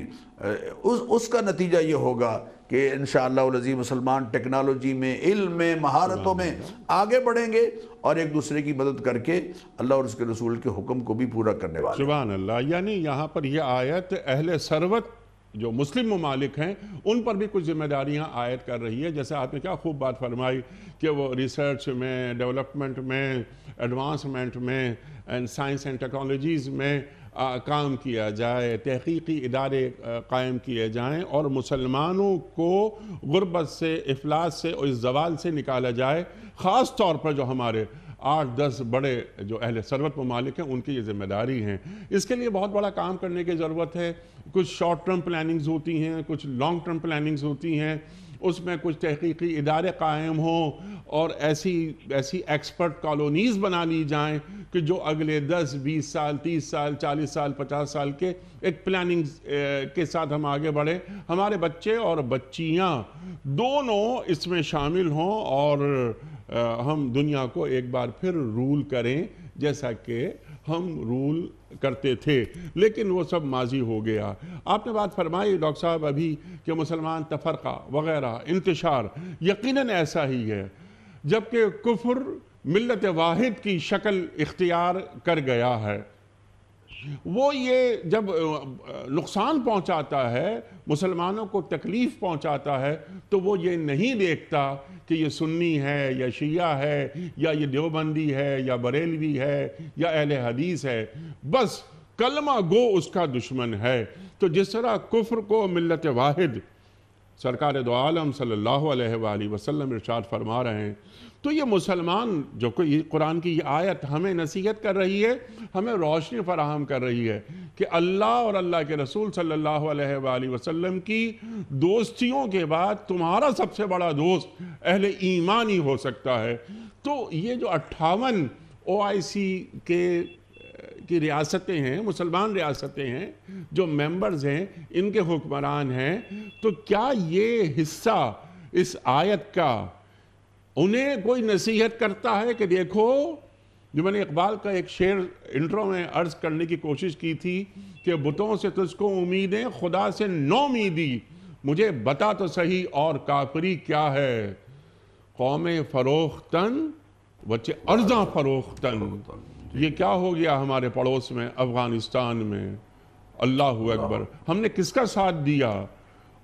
اس کا نتیجہ یہ ہوگا کہ انشاءاللہ العزیز مسلمان ٹیکنالوجی میں، علم میں، مہارتوں میں آگے بڑھیں گے اور ایک دوسرے کی مدد کر کے اللہ اور اس کے رسول کے حکم کو بھی پورا کرنے والے۔ سبحان اللہ، یعنی یہاں پر یہ آیت اہل ثروت جو مسلم ممالک ہیں ان پر بھی کچھ ذمہ داریاں عائد کر رہی ہے، جیسے آپ نے کیا خوب بات فرمائی کہ وہ ریسرچ میں، ڈیولپمنٹ میں، ایڈوانسمنٹ میں، سائنس اینڈ ٹیکنالوجیز میں کام کیا جائے، تحقیقی ادارے قائم کیے جائیں اور مسلمانوں کو غربت سے، افلاس سے اور اس زوال سے نکالا جائے، خاص طور پر جو ہمارے 8-10 بڑے جو اہل ثروت ممالک ہیں ان کی یہ ذمہ داری ہیں۔ اس کے لیے بہت بڑا کام کرنے کی ضرورت ہے، کچھ شارٹ ٹرم پلاننگز ہوتی ہیں، کچھ لانگ ٹرم پلاننگز ہوتی ہیں، اس میں کچھ تحقیقی ادارے قائم ہوں اور ایسی ایکسپرٹ کالونیز بنا لی جائیں کہ جو اگلے 10-20 سال، 30 سال، 40 سال، 50 سال کے ایک پلاننگ کے ساتھ ہم آگے بڑھیں، ہمارے بچے اور بچیاں دونوں اس میں شامل ہوں اور ہم دنیا کو ایک بار پھر رول کریں جیسا کہ ہم رول کرتے تھے، لیکن وہ سب ماضی ہو گیا۔ آپ نے بات فرمائی ڈاکٹر صاحب ابھی کہ مسلمان تفرقہ وغیرہ، انتشار، یقیناً ایسا ہی ہے، جبکہ کفر ملت واحد کی شکل اختیار کر گیا ہے۔ وہ یہ جب نقصان پہنچاتا ہے، مسلمانوں کو تکلیف پہنچاتا ہے، تو وہ یہ نہیں دیکھتا کہ یہ سنی ہے یا شیعہ ہے یا یہ دیوبندی ہے یا بریلوی ہے یا اہل حدیث ہے، بس کلمہ گو اس کا دشمن ہے۔ تو جس طرح کفر کو ملت واحد سرکار دو عالم صلی اللہ علیہ وآلہ وسلم ارشاد فرما رہے ہیں، تو یہ مسلمان جو کہ قرآن کی یہ آیت ہمیں نصیحت کر رہی ہے، ہمیں روشنی فراہم کر رہی ہے کہ اللہ اور اللہ کے رسول صلی اللہ علیہ وآلہ وسلم کی دوستیوں کے بعد تمہارا سب سے بڑا دوست اہل ایمان ہی ہو سکتا ہے۔ تو یہ جو 58 OIC کی ریاستیں ہیں، مسلمان ریاستیں ہیں، جو ممبرز ہیں، ان کے حکمران ہیں، تو کیا یہ حصہ اس آیت کا انہیں کوئی نصیحت کرتا ہے کہ دیکھو، جو میں نے اقبال کا ایک شعر انٹرو میں عرض کرنے کی کوشش کی تھی کہ بتوں سے تجھ کو امیدیں، خدا سے نو امیدی، مجھے بتا تو صحیح اور کافری کیا ہے، قوم فروختن بچے ارزاں فروختن. یہ کیا ہو گیا ہمارے پڑوس میں افغانستان میں؟ اللہ اکبر. ہم نے کس کا ساتھ دیا؟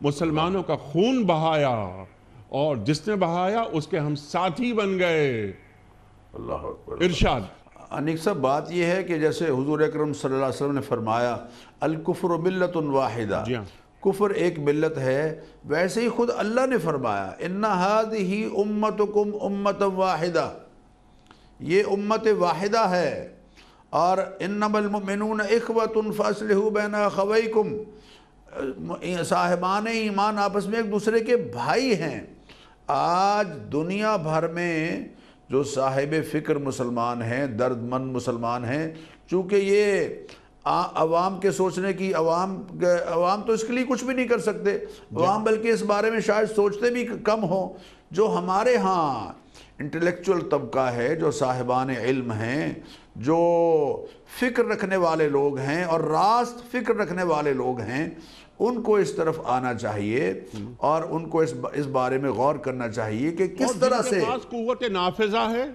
مسلمانوں کا خون بہایا، اور جس نے بہایا اس کے ہم ساتھی بن گئے. اللہ اکبر. ارشاد. انیک صاحب بات یہ ہے کہ جیسے حضور اکرم صلی اللہ علیہ وسلم نے فرمایا الکفر ملت واحدہ، جی ہاں، کفر ایک ملت ہے، ویسے ہی خود اللہ نے فرمایا ان ہذہ امتکم امۃ واحدہ، یہ امت واحدہ ہے، اور انما المؤمنون اخوۃ فاصلحوا بین اخویکم، صاحبان ایمان آپس میں ایک دوسرے کے بھائی ہیں. آج دنیا بھر میں جو صاحب فکر مسلمان ہیں، درد مند مسلمان ہیں، چونکہ یہ عوام کے سوچنے کی عوام تو اس کے لیے کچھ بھی نہیں کر سکتے، عوام بلکہ اس بارے میں شاید سوچتے بھی کم ہوں. جو ہمارے ہاں انٹلیکچول طبقہ ہے، جو صاحبان علم ہیں، جو فکر رکھنے والے لوگ ہیں اور راست فکر رکھنے والے لوگ ہیں، ان کو اس طرف آنا چاہیے اور ان کو اس بارے میں غور کرنا چاہیے کہ کس طرح سے جن کے پاس قوت نافذہ ہے،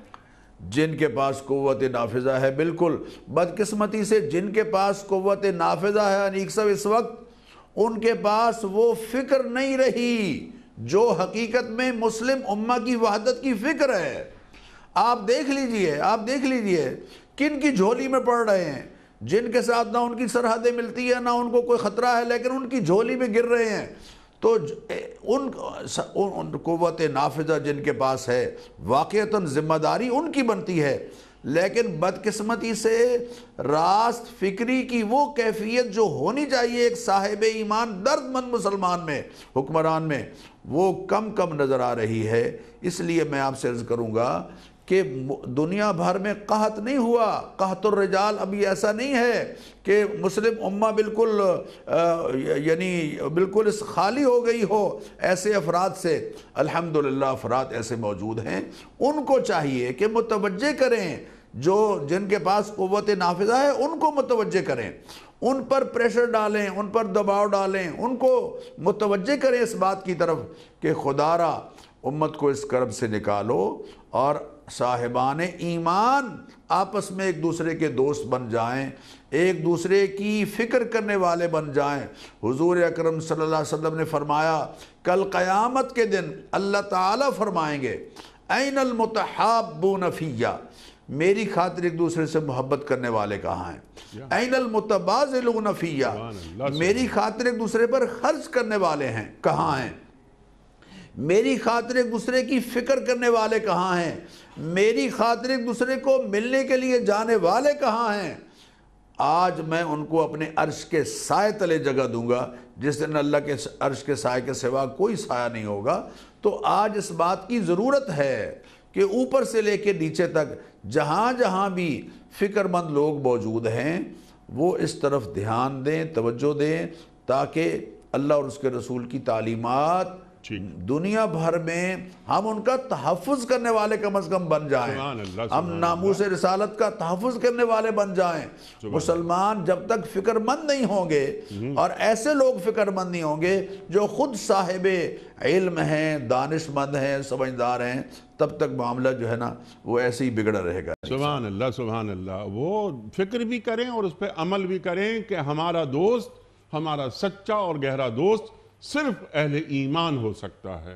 جن کے پاس قوت نافذہ ہے، بالکل بدقسمتی سے جن کے پاس قوت نافذہ ہے انیک صاحب اس وقت ان کے پاس وہ فکر نہیں رہی جو حقیقت میں مسلم امہ کی وحدت کی فکر ہے. آپ دیکھ لیجئے کن کی جھولی میں پڑ رہے ہیں، جن کے ساتھ نہ ان کی سرحدیں ملتی ہے، نہ ان کو کوئی خطرہ ہے، لیکن ان کی جھولی میں گر رہے ہیں. تو ان قوت نافذہ جن کے پاس ہے، واقعتاً ذمہ داری ان کی بنتی ہے، لیکن بدقسمتی سے راست فکری کی وہ کیفیت جو ہونی چاہیے ایک صاحب ایمان درد مند مسلمان میں، حکمران میں، وہ کم نظر آ رہی ہے. اس لیے میں آپ سے عرض کروں گا کہ دنیا بھر میں قحط نہیں ہوا، قحط الرجال ابھی ایسا نہیں ہے کہ مسلم امہ بالکل بالکل خالی ہو گئی ہو ایسے افراد سے. الحمدللہ افراد ایسے موجود ہیں، ان کو چاہیے کہ متوجہ کریں، جن کے پاس قوت نافذہ ہے ان کو متوجہ کریں، ان پر پریشر ڈالیں، ان پر دباؤ ڈالیں، ان کو متوجہ کریں اس بات کی طرف کہ خدا را امت کو اس کرب سے نکالو اور صاحبان ایمان آپس میں ایک دوسرے کے دوست بن جائیں، ایک دوسرے کی فکر کرنے والے بن جائیں. حضور اکرم صلی اللہ علیہ وسلم نے فرمایا کل قیامت کے دن اللہ تعالیٰ فرمائیں گے این المتحابون فیہ، میری خاطر ایک دوسرے سے محبت کرنے والے کہاں ہیں؟ این المتبازلون فیہ، میری خاطر ایک دوسرے پر خرچ کرنے والے ہیں کہاں ہیں؟ میری خاطر ایک دوسرے کی فکر کرنے والے کہاں ہیں؟ میری خاطر ایک دوسرے کو ملنے کے لیے جانے والے کہاں ہیں؟ آج میں ان کو اپنے عرش کے سائے تلے جگہ دوں گا، جس دن اللہ کے عرش کے سائے کے سوا کوئی سایہ نہیں ہوگا. تو آج اس بات کی ضرورت ہے کہ اوپر سے لے کے نیچے تک جہاں جہاں بھی فکر مند لوگ موجود ہیں وہ اس طرف دھیان دیں، توجہ دیں، تاکہ اللہ اور اس کے رسول کی تعلیمات دنیا بھر میں ہم ان کا تحفظ کرنے والے کم از کم بن جائیں، ہم ناموس رسالت کا تحفظ کرنے والے بن جائیں. مسلمان جب تک فکر مند نہیں ہوں گے اور ایسے لوگ فکر مند نہیں ہوں گے جو خود صاحب علم ہیں، دانش مند ہیں، سمجھدار ہیں، تب تک معاملہ جو ہے نا وہ ایسے ہی بگڑا رہے گا. سبحان اللہ سبحان اللہ. وہ فکر بھی کریں اور اس پہ عمل بھی کریں کہ ہمارا دوست، ہمارا سچا اور گہرا دوست صرف اہل ایمان ہو سکتا ہے،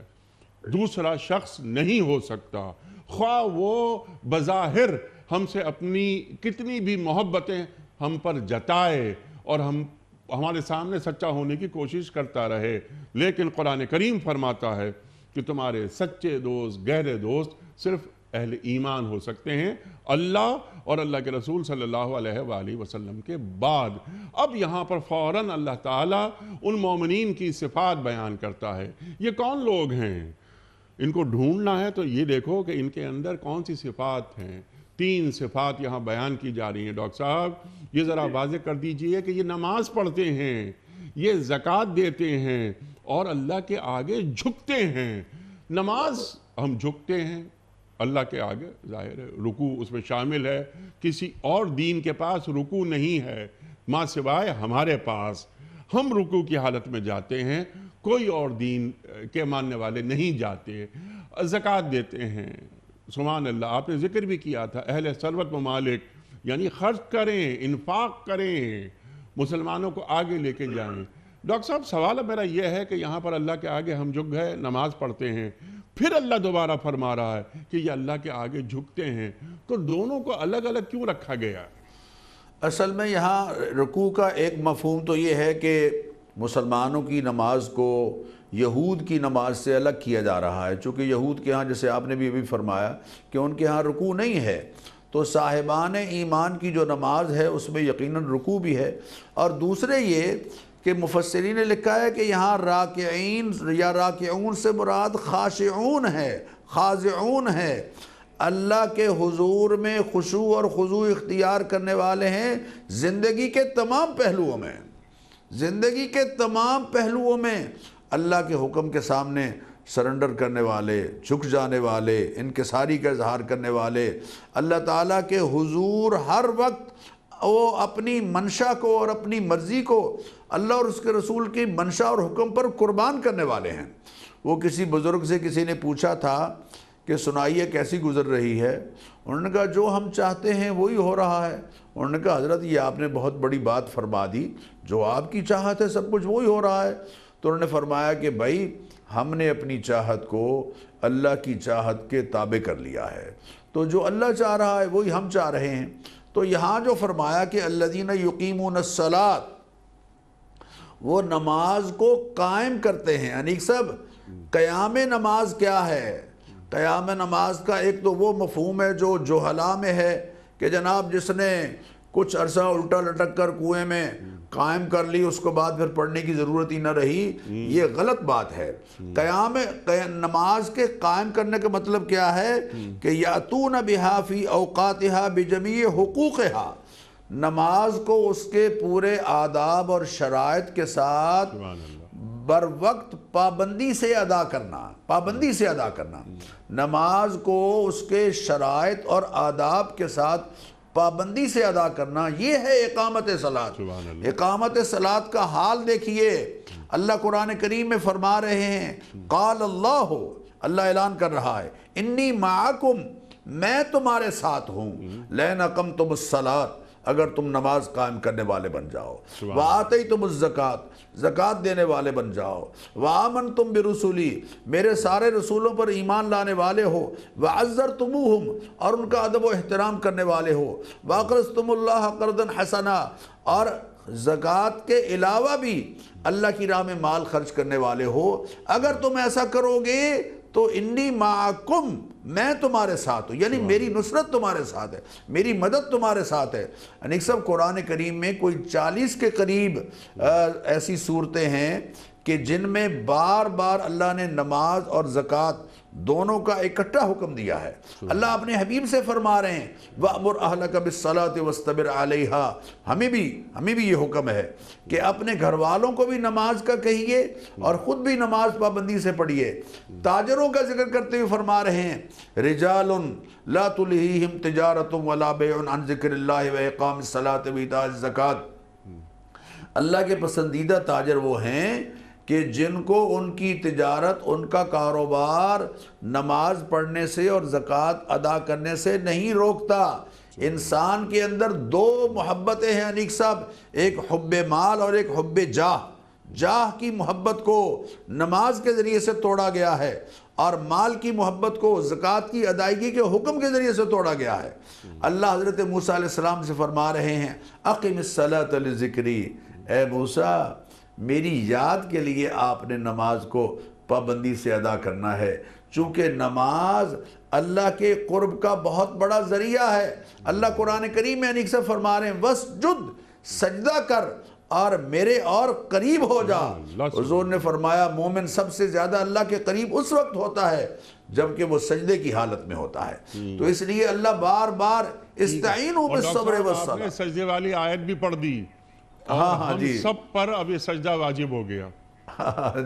دوسرا شخص نہیں ہو سکتا. خواہ وہ بظاہر ہم سے اپنی کتنی بھی محبتیں ہم پر جتائے اور ہمارے سامنے سچا ہونے کی کوشش کرتا رہے، لیکن قرآن کریم فرماتا ہے کہ تمہارے سچے دوست، گہرے دوست صرف اہل ایمان ہو سکتے ہیں، اللہ اور اللہ کے رسول صلی اللہ علیہ وآلہ وسلم کے بعد. اب یہاں پر فوراً اللہ تعالیٰ ان مومنین کی صفات بیان کرتا ہے. یہ کون لوگ ہیں؟ ان کو ڈھونڈنا ہے تو یہ دیکھو کہ ان کے اندر کون سی صفات ہیں. 3 صفات یہاں بیان کی جا رہی ہیں. ڈاکٹر صاحب یہ ذرا واضح کر دیجئے کہ یہ نماز پڑھتے ہیں، یہ زکوٰۃ دیتے ہیں اور اللہ کے آگے جھکتے ہیں. نماز ہم جھکتے ہیں، اللہ کے آگے ظاہر ہے رکوع اس میں شامل ہے، کسی اور دین کے پاس رکوع نہیں ہے ماں سوائے ہمارے پاس، ہم رکوع کی حالت میں جاتے ہیں، کوئی اور دین کے ماننے والے نہیں جاتے، زکوٰۃ دیتے ہیں۔ سبحان اللہ، آپ نے ذکر بھی کیا تھا اہل ثروت ممالک، یعنی خرچ کریں، انفاق کریں، مسلمانوں کو آگے لے کے جائیں۔ ڈاکٹر صاحب سوال میرا یہ ہے کہ یہاں پر اللہ کے آگے ہم جھک گئے، نماز پڑھتے ہیں، پھر اللہ دوبارہ فرما رہا ہے کہ یہ اللہ کے آگے جھکتے ہیں، تو دونوں کو الگ الگ کیوں رکھا گیا؟ اصل میں یہاں رکوع کا ایک مفہوم تو یہ ہے کہ مسلمانوں کی نماز کو یہود کی نماز سے الگ کیا جا رہا ہے، چونکہ یہود کے ہاں جیسے آپ نے بھی ابھی فرمایا کہ ان کے ہاں رکوع نہیں ہے، تو صاحبان ایمان کی جو نماز ہے اس میں یقیناً رکوع بھی ہے۔ اور دوسرے یہ کہ مفسرین نے لکھا ہے کہ یہاں راکعین یا راکعون سے مراد خاشعون ہے، خاضعون ہے، اللہ کے حضور میں خشوع اور خضوع اختیار کرنے والے ہیں زندگی کے تمام پہلوؤں میں، زندگی کے تمام پہلوؤں میں اللہ کے حکم کے سامنے سرنڈر کرنے والے، جھک جانے والے، انکساری کا اظہار کرنے والے، اللہ تعالیٰ کے حضور ہر وقت وہ اپنی منشا کو اور اپنی مرضی کو اللہ اور اس کے رسول کی منشا اور حکم پر قربان کرنے والے ہیں۔ وہ کسی بزرگ سے کسی نے پوچھا تھا کہ سنائیے کیسی گزر رہی ہے؟ انہوں نے کہا جو ہم چاہتے ہیں وہی ہو رہا ہے۔ انہوں نے کہا حضرت یہ آپ نے بہت بڑی بات فرما دی، جو آپ کی چاہت ہے سب کچھ وہی ہو رہا ہے۔ تو انہوں نے فرمایا کہ بھائی ہم نے اپنی چاہت کو اللہ کی چاہت کے تابع کر لیا ہے، تو جو اللہ چاہ رہا ہے وہی ہم چاہ رہے ہیں۔ تو یہاں جو فرمایا کہ الذین یقیمون الصلاۃ، وہ نماز کو قائم کرتے ہیں۔ انیک صاحب قیام نماز کیا ہے؟ قیام نماز کا ایک تو وہ مفہوم ہے جو جہلا میں ہے کہ جناب جس نے کچھ عرصہ الٹا لٹک کر کنویں میں قائم کر لی اس کو بعد پھر پڑھنے کی ضرورت ہی نہ رہی، یہ غلط بات ہے۔ نماز کے قائم کرنے کا مطلب کیا ہے کہ یاتون بہا فی اوقاتہا بجمیع حقوقہا، نماز کو اس کے پورے آداب اور شرائط کے ساتھ بر وقت پابندی سے ادا کرنا، پابندی سے ادا کرنا، نماز کو اس کے شرائط اور آداب کے ساتھ پابندی سے ادا کرنا، یہ ہے اقامت صلاۃ۔ اقامت صلاۃ کا حال دیکھیے، اللہ قرآن کریم میں فرما رہے ہیں قال اللہ، اللہ اعلان کر رہا ہے انی معکم، میں تمہارے ساتھ ہوں، لئن اقمتم الصلاۃ، اگر تم نماز قائم کرنے والے بن جاؤ، وآتیتم الزکوٰۃ، زکوٰۃ دینے والے بن جاؤ، وآمنتم برسولی، میرے سارے رسولوں پر ایمان لانے والے ہو، وعزرتموہم، اور ان کا ادب و احترام کرنے والے ہو، واقرضتم اللہ قرضا حسنا، اور زکوٰۃ کے علاوہ بھی اللہ کی راہ میں مال خرچ کرنے والے ہو، اگر تم ایسا کرو گے تو انی معکم، میں تمہارے ساتھ ہوں، یعنی میری نصرت تمہارے ساتھ ہے، میری مدد تمہارے ساتھ ہے۔ انیک صاحب قرآن کریم میں کوئی 40 کے قریب ایسی صورتیں ہیں کہ جن میں بار بار اللہ نے نماز اور زکوٰۃ دونوں کا اکٹھا حکم دیا ہے۔ اللہ اپنے حبیب سے فرما رہے ہیں وَأْمُرْ أَهْلَكَ بِالصَّلَاةِ وَاسْتَبِرْ عَلَيْهَا، ہمیں بھی یہ حکم ہے کہ اپنے گھر والوں کو بھی نماز کا کہیے اور خود بھی نماز پابندی سے پڑھیے۔ تاجروں کا ذکر کرتے ہوئے فرما رہے ہیں رِجَالٌ لَا تُلْهِيهِمْ تِجَارَةٌ وَلَا بَيْعٌ عَنْ ذِكْرِ اللَّهِ وَإِقَامِ الصَّلَاةِ وَإِيتَاءِ الزَّكَاةِ، اللہ کے پسندیدہ تاجر وہ ہیں کہ جن کو ان کی تجارت، ان کا کاروبار نماز پڑھنے سے اور زکوٰۃ ادا کرنے سے نہیں روکتا۔ انسان کے اندر دو محبتیں ہیں انیک صاحب، ایک حب مال اور ایک حب جاہ۔ جاہ کی محبت کو نماز کے ذریعے سے توڑا گیا ہے اور مال کی محبت کو زکوٰۃ کی ادائیگی کے حکم کے ذریعے سے توڑا گیا ہے۔ اللہ حضرت موسیٰ علیہ السلام سے فرما رہے ہیں اقم الصلاۃ لذکری، اے موسیٰ میری یاد کے لیے آپ نے نماز کو پابندی سے ادا کرنا ہے، چونکہ نماز اللہ کے قرب کا بہت بڑا ذریعہ ہے۔ اللہ قرآن کریم میں انیک سے فرما رہے ہیں وَاسْجُدْ، سجدہ کر اور میرے اور قریب ہو جا۔ حضور نے فرمایا مومن سب سے زیادہ اللہ کے قریب اس وقت ہوتا ہے جبکہ وہ سجدے کی حالت میں ہوتا ہے۔ تو اس لیے اللہ بار بار استعینوا بالصبر والصلاۃ، آپ نے سجدے والی آیت بھی پڑھ دی، ہم سب پر اب یہ سجدہ واجب ہو گیا۔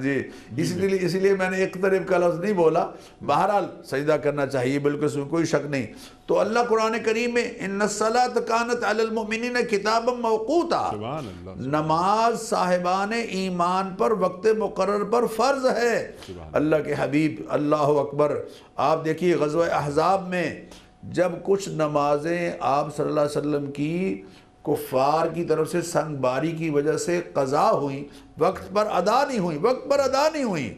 جی اسی لیے میں نے اقترب کا لفظ نہیں بولا. بہرحال سجدہ کرنا چاہیے بالکل، اس میں کوئی شک نہیں. تو اللہ قرآن کریم میں ان الصلاۃ کانت علی المؤمنین کتابا موقوتا، سبحان اللہ، نماز صاحبان ایمان پر وقت مقرر پر فرض ہے. اللہ کے حبیب اللہ اکبر. آپ دیکھیے غزوہ احزاب میں جب کچھ نمازیں آپ صلی اللہ علیہ وسلم کی کفار کی طرف سے سنگ باری کی وجہ سے قضا ہوئیں، وقت پر ادا نہیں ہوئیں،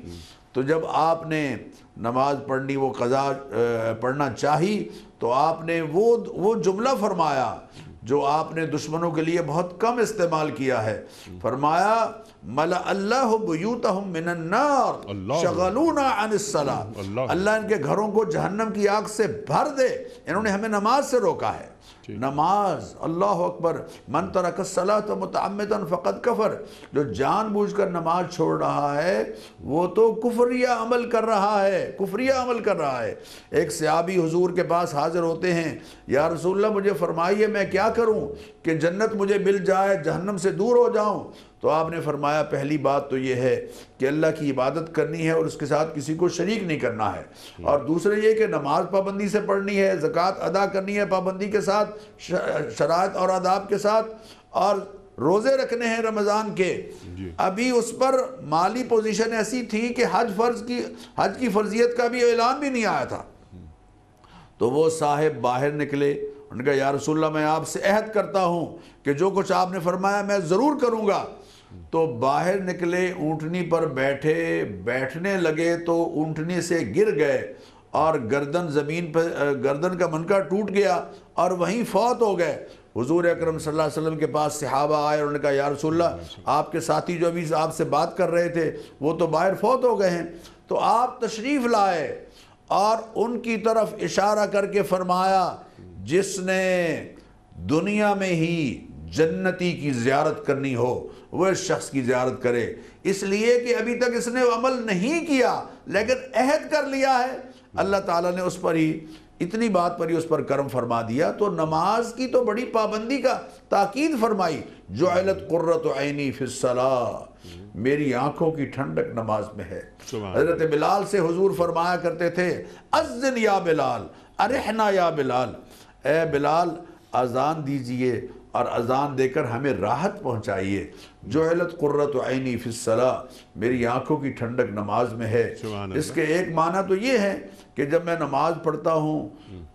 تو جب آپ نے نماز پڑھنی، وہ قضا پڑھنا چاہی، تو آپ نے وہ جملہ فرمایا جو آپ نے دشمنوں کے لیے بہت کم استعمال کیا ہے. فرمایا مَلَأَ اللَّهُ بُيُوتَهُم مِّنَ النَّارِ شَغَلُونَا عَنِ الصَّلَاةِ. اللہ ان کے گھروں کو جہنم کی آگ سے بھر دے، انہوں نے ہمیں نماز سے روکا ہے. نماز، اللہ اکبر. من ترک الصلاۃ متعمدا فقد کفر. جو جان بوجھ کر نماز چھوڑ رہا ہے وہ تو کفریہ عمل کر رہا ہے. ایک صحابی حضور کے پاس حاضر ہوتے ہیں، یا رسول اللہ مجھے فرمائیے میں کیا کروں کہ جنت مجھے مل جائے، جہنم سے دور ہو جاؤں. تو آپ نے فرمایا پہلی بات تو یہ ہے کہ اللہ کی عبادت کرنی ہے اور اس کے ساتھ کسی کو شریک نہیں کرنا ہے، اور دوسرے یہ کہ نماز پابندی سے پڑھنی ہے، زکوٰۃ ادا کرنی ہے پابندی کے ساتھ، شرائط اور آداب کے ساتھ، اور روزے رکھنے ہیں رمضان کے. ابھی اس پر مالی پوزیشن ایسی تھی کہ حج کی فرضیت کا بھی اعلان بھی نہیں آیا تھا. تو وہ صاحب باہر نکلے، انہوں نے کہا یا رسول اللہ میں آپ سے عہد کرتا ہوں کہ جو کچھ آپ نے فرمایا میں ضرور کروں گا. تو باہر نکلے، اونٹنی پر بیٹھنے لگے تو اونٹنی سے گر گئے اور گردن زمین پہ، گردن کا منکا ٹوٹ گیا اور وہیں فوت ہو گئے. حضور اکرم صلی اللہ علیہ وسلم کے پاس صحابہ آئے، انہوں نے کہا یا رسول اللہ آپ کے ساتھی جو ابھی آپ سے بات کر رہے تھے وہ تو باہر فوت ہو گئے ہیں. تو آپ تشریف لائے اور ان کی طرف اشارہ کر کے فرمایا جس نے دنیا میں ہی جنتی کی زیارت کرنی ہو وہ اس شخص کی زیارت کرے. اس لیے کہ ابھی تک اس نے عمل نہیں کیا لیکن عہد کر لیا ہے. اللہ تعالیٰ نے اس پر ہی، اتنی بات پر ہی اس پر کرم فرما دیا. تو نماز کی تو بڑی پابندی کا تاکید فرمائی. جعلت قرۃ عینی فی الصلاۃ، میری آنکھوں کی ٹھنڈک نماز میں ہے. حضرت بلال سے حضور فرمایا کرتے تھے اذن یا بلال ارحنا یا بلال، اے بلال اذان دیجئے اور اذان دے کر ہمیں راحت پہنچائیے. جعلت قرۃ عینی فی الصلاۃ، میری آنکھوں کی ٹھنڈک نماز میں ہے. اس کے ایک معنی تو یہ ہے کہ جب میں نماز پڑھتا ہوں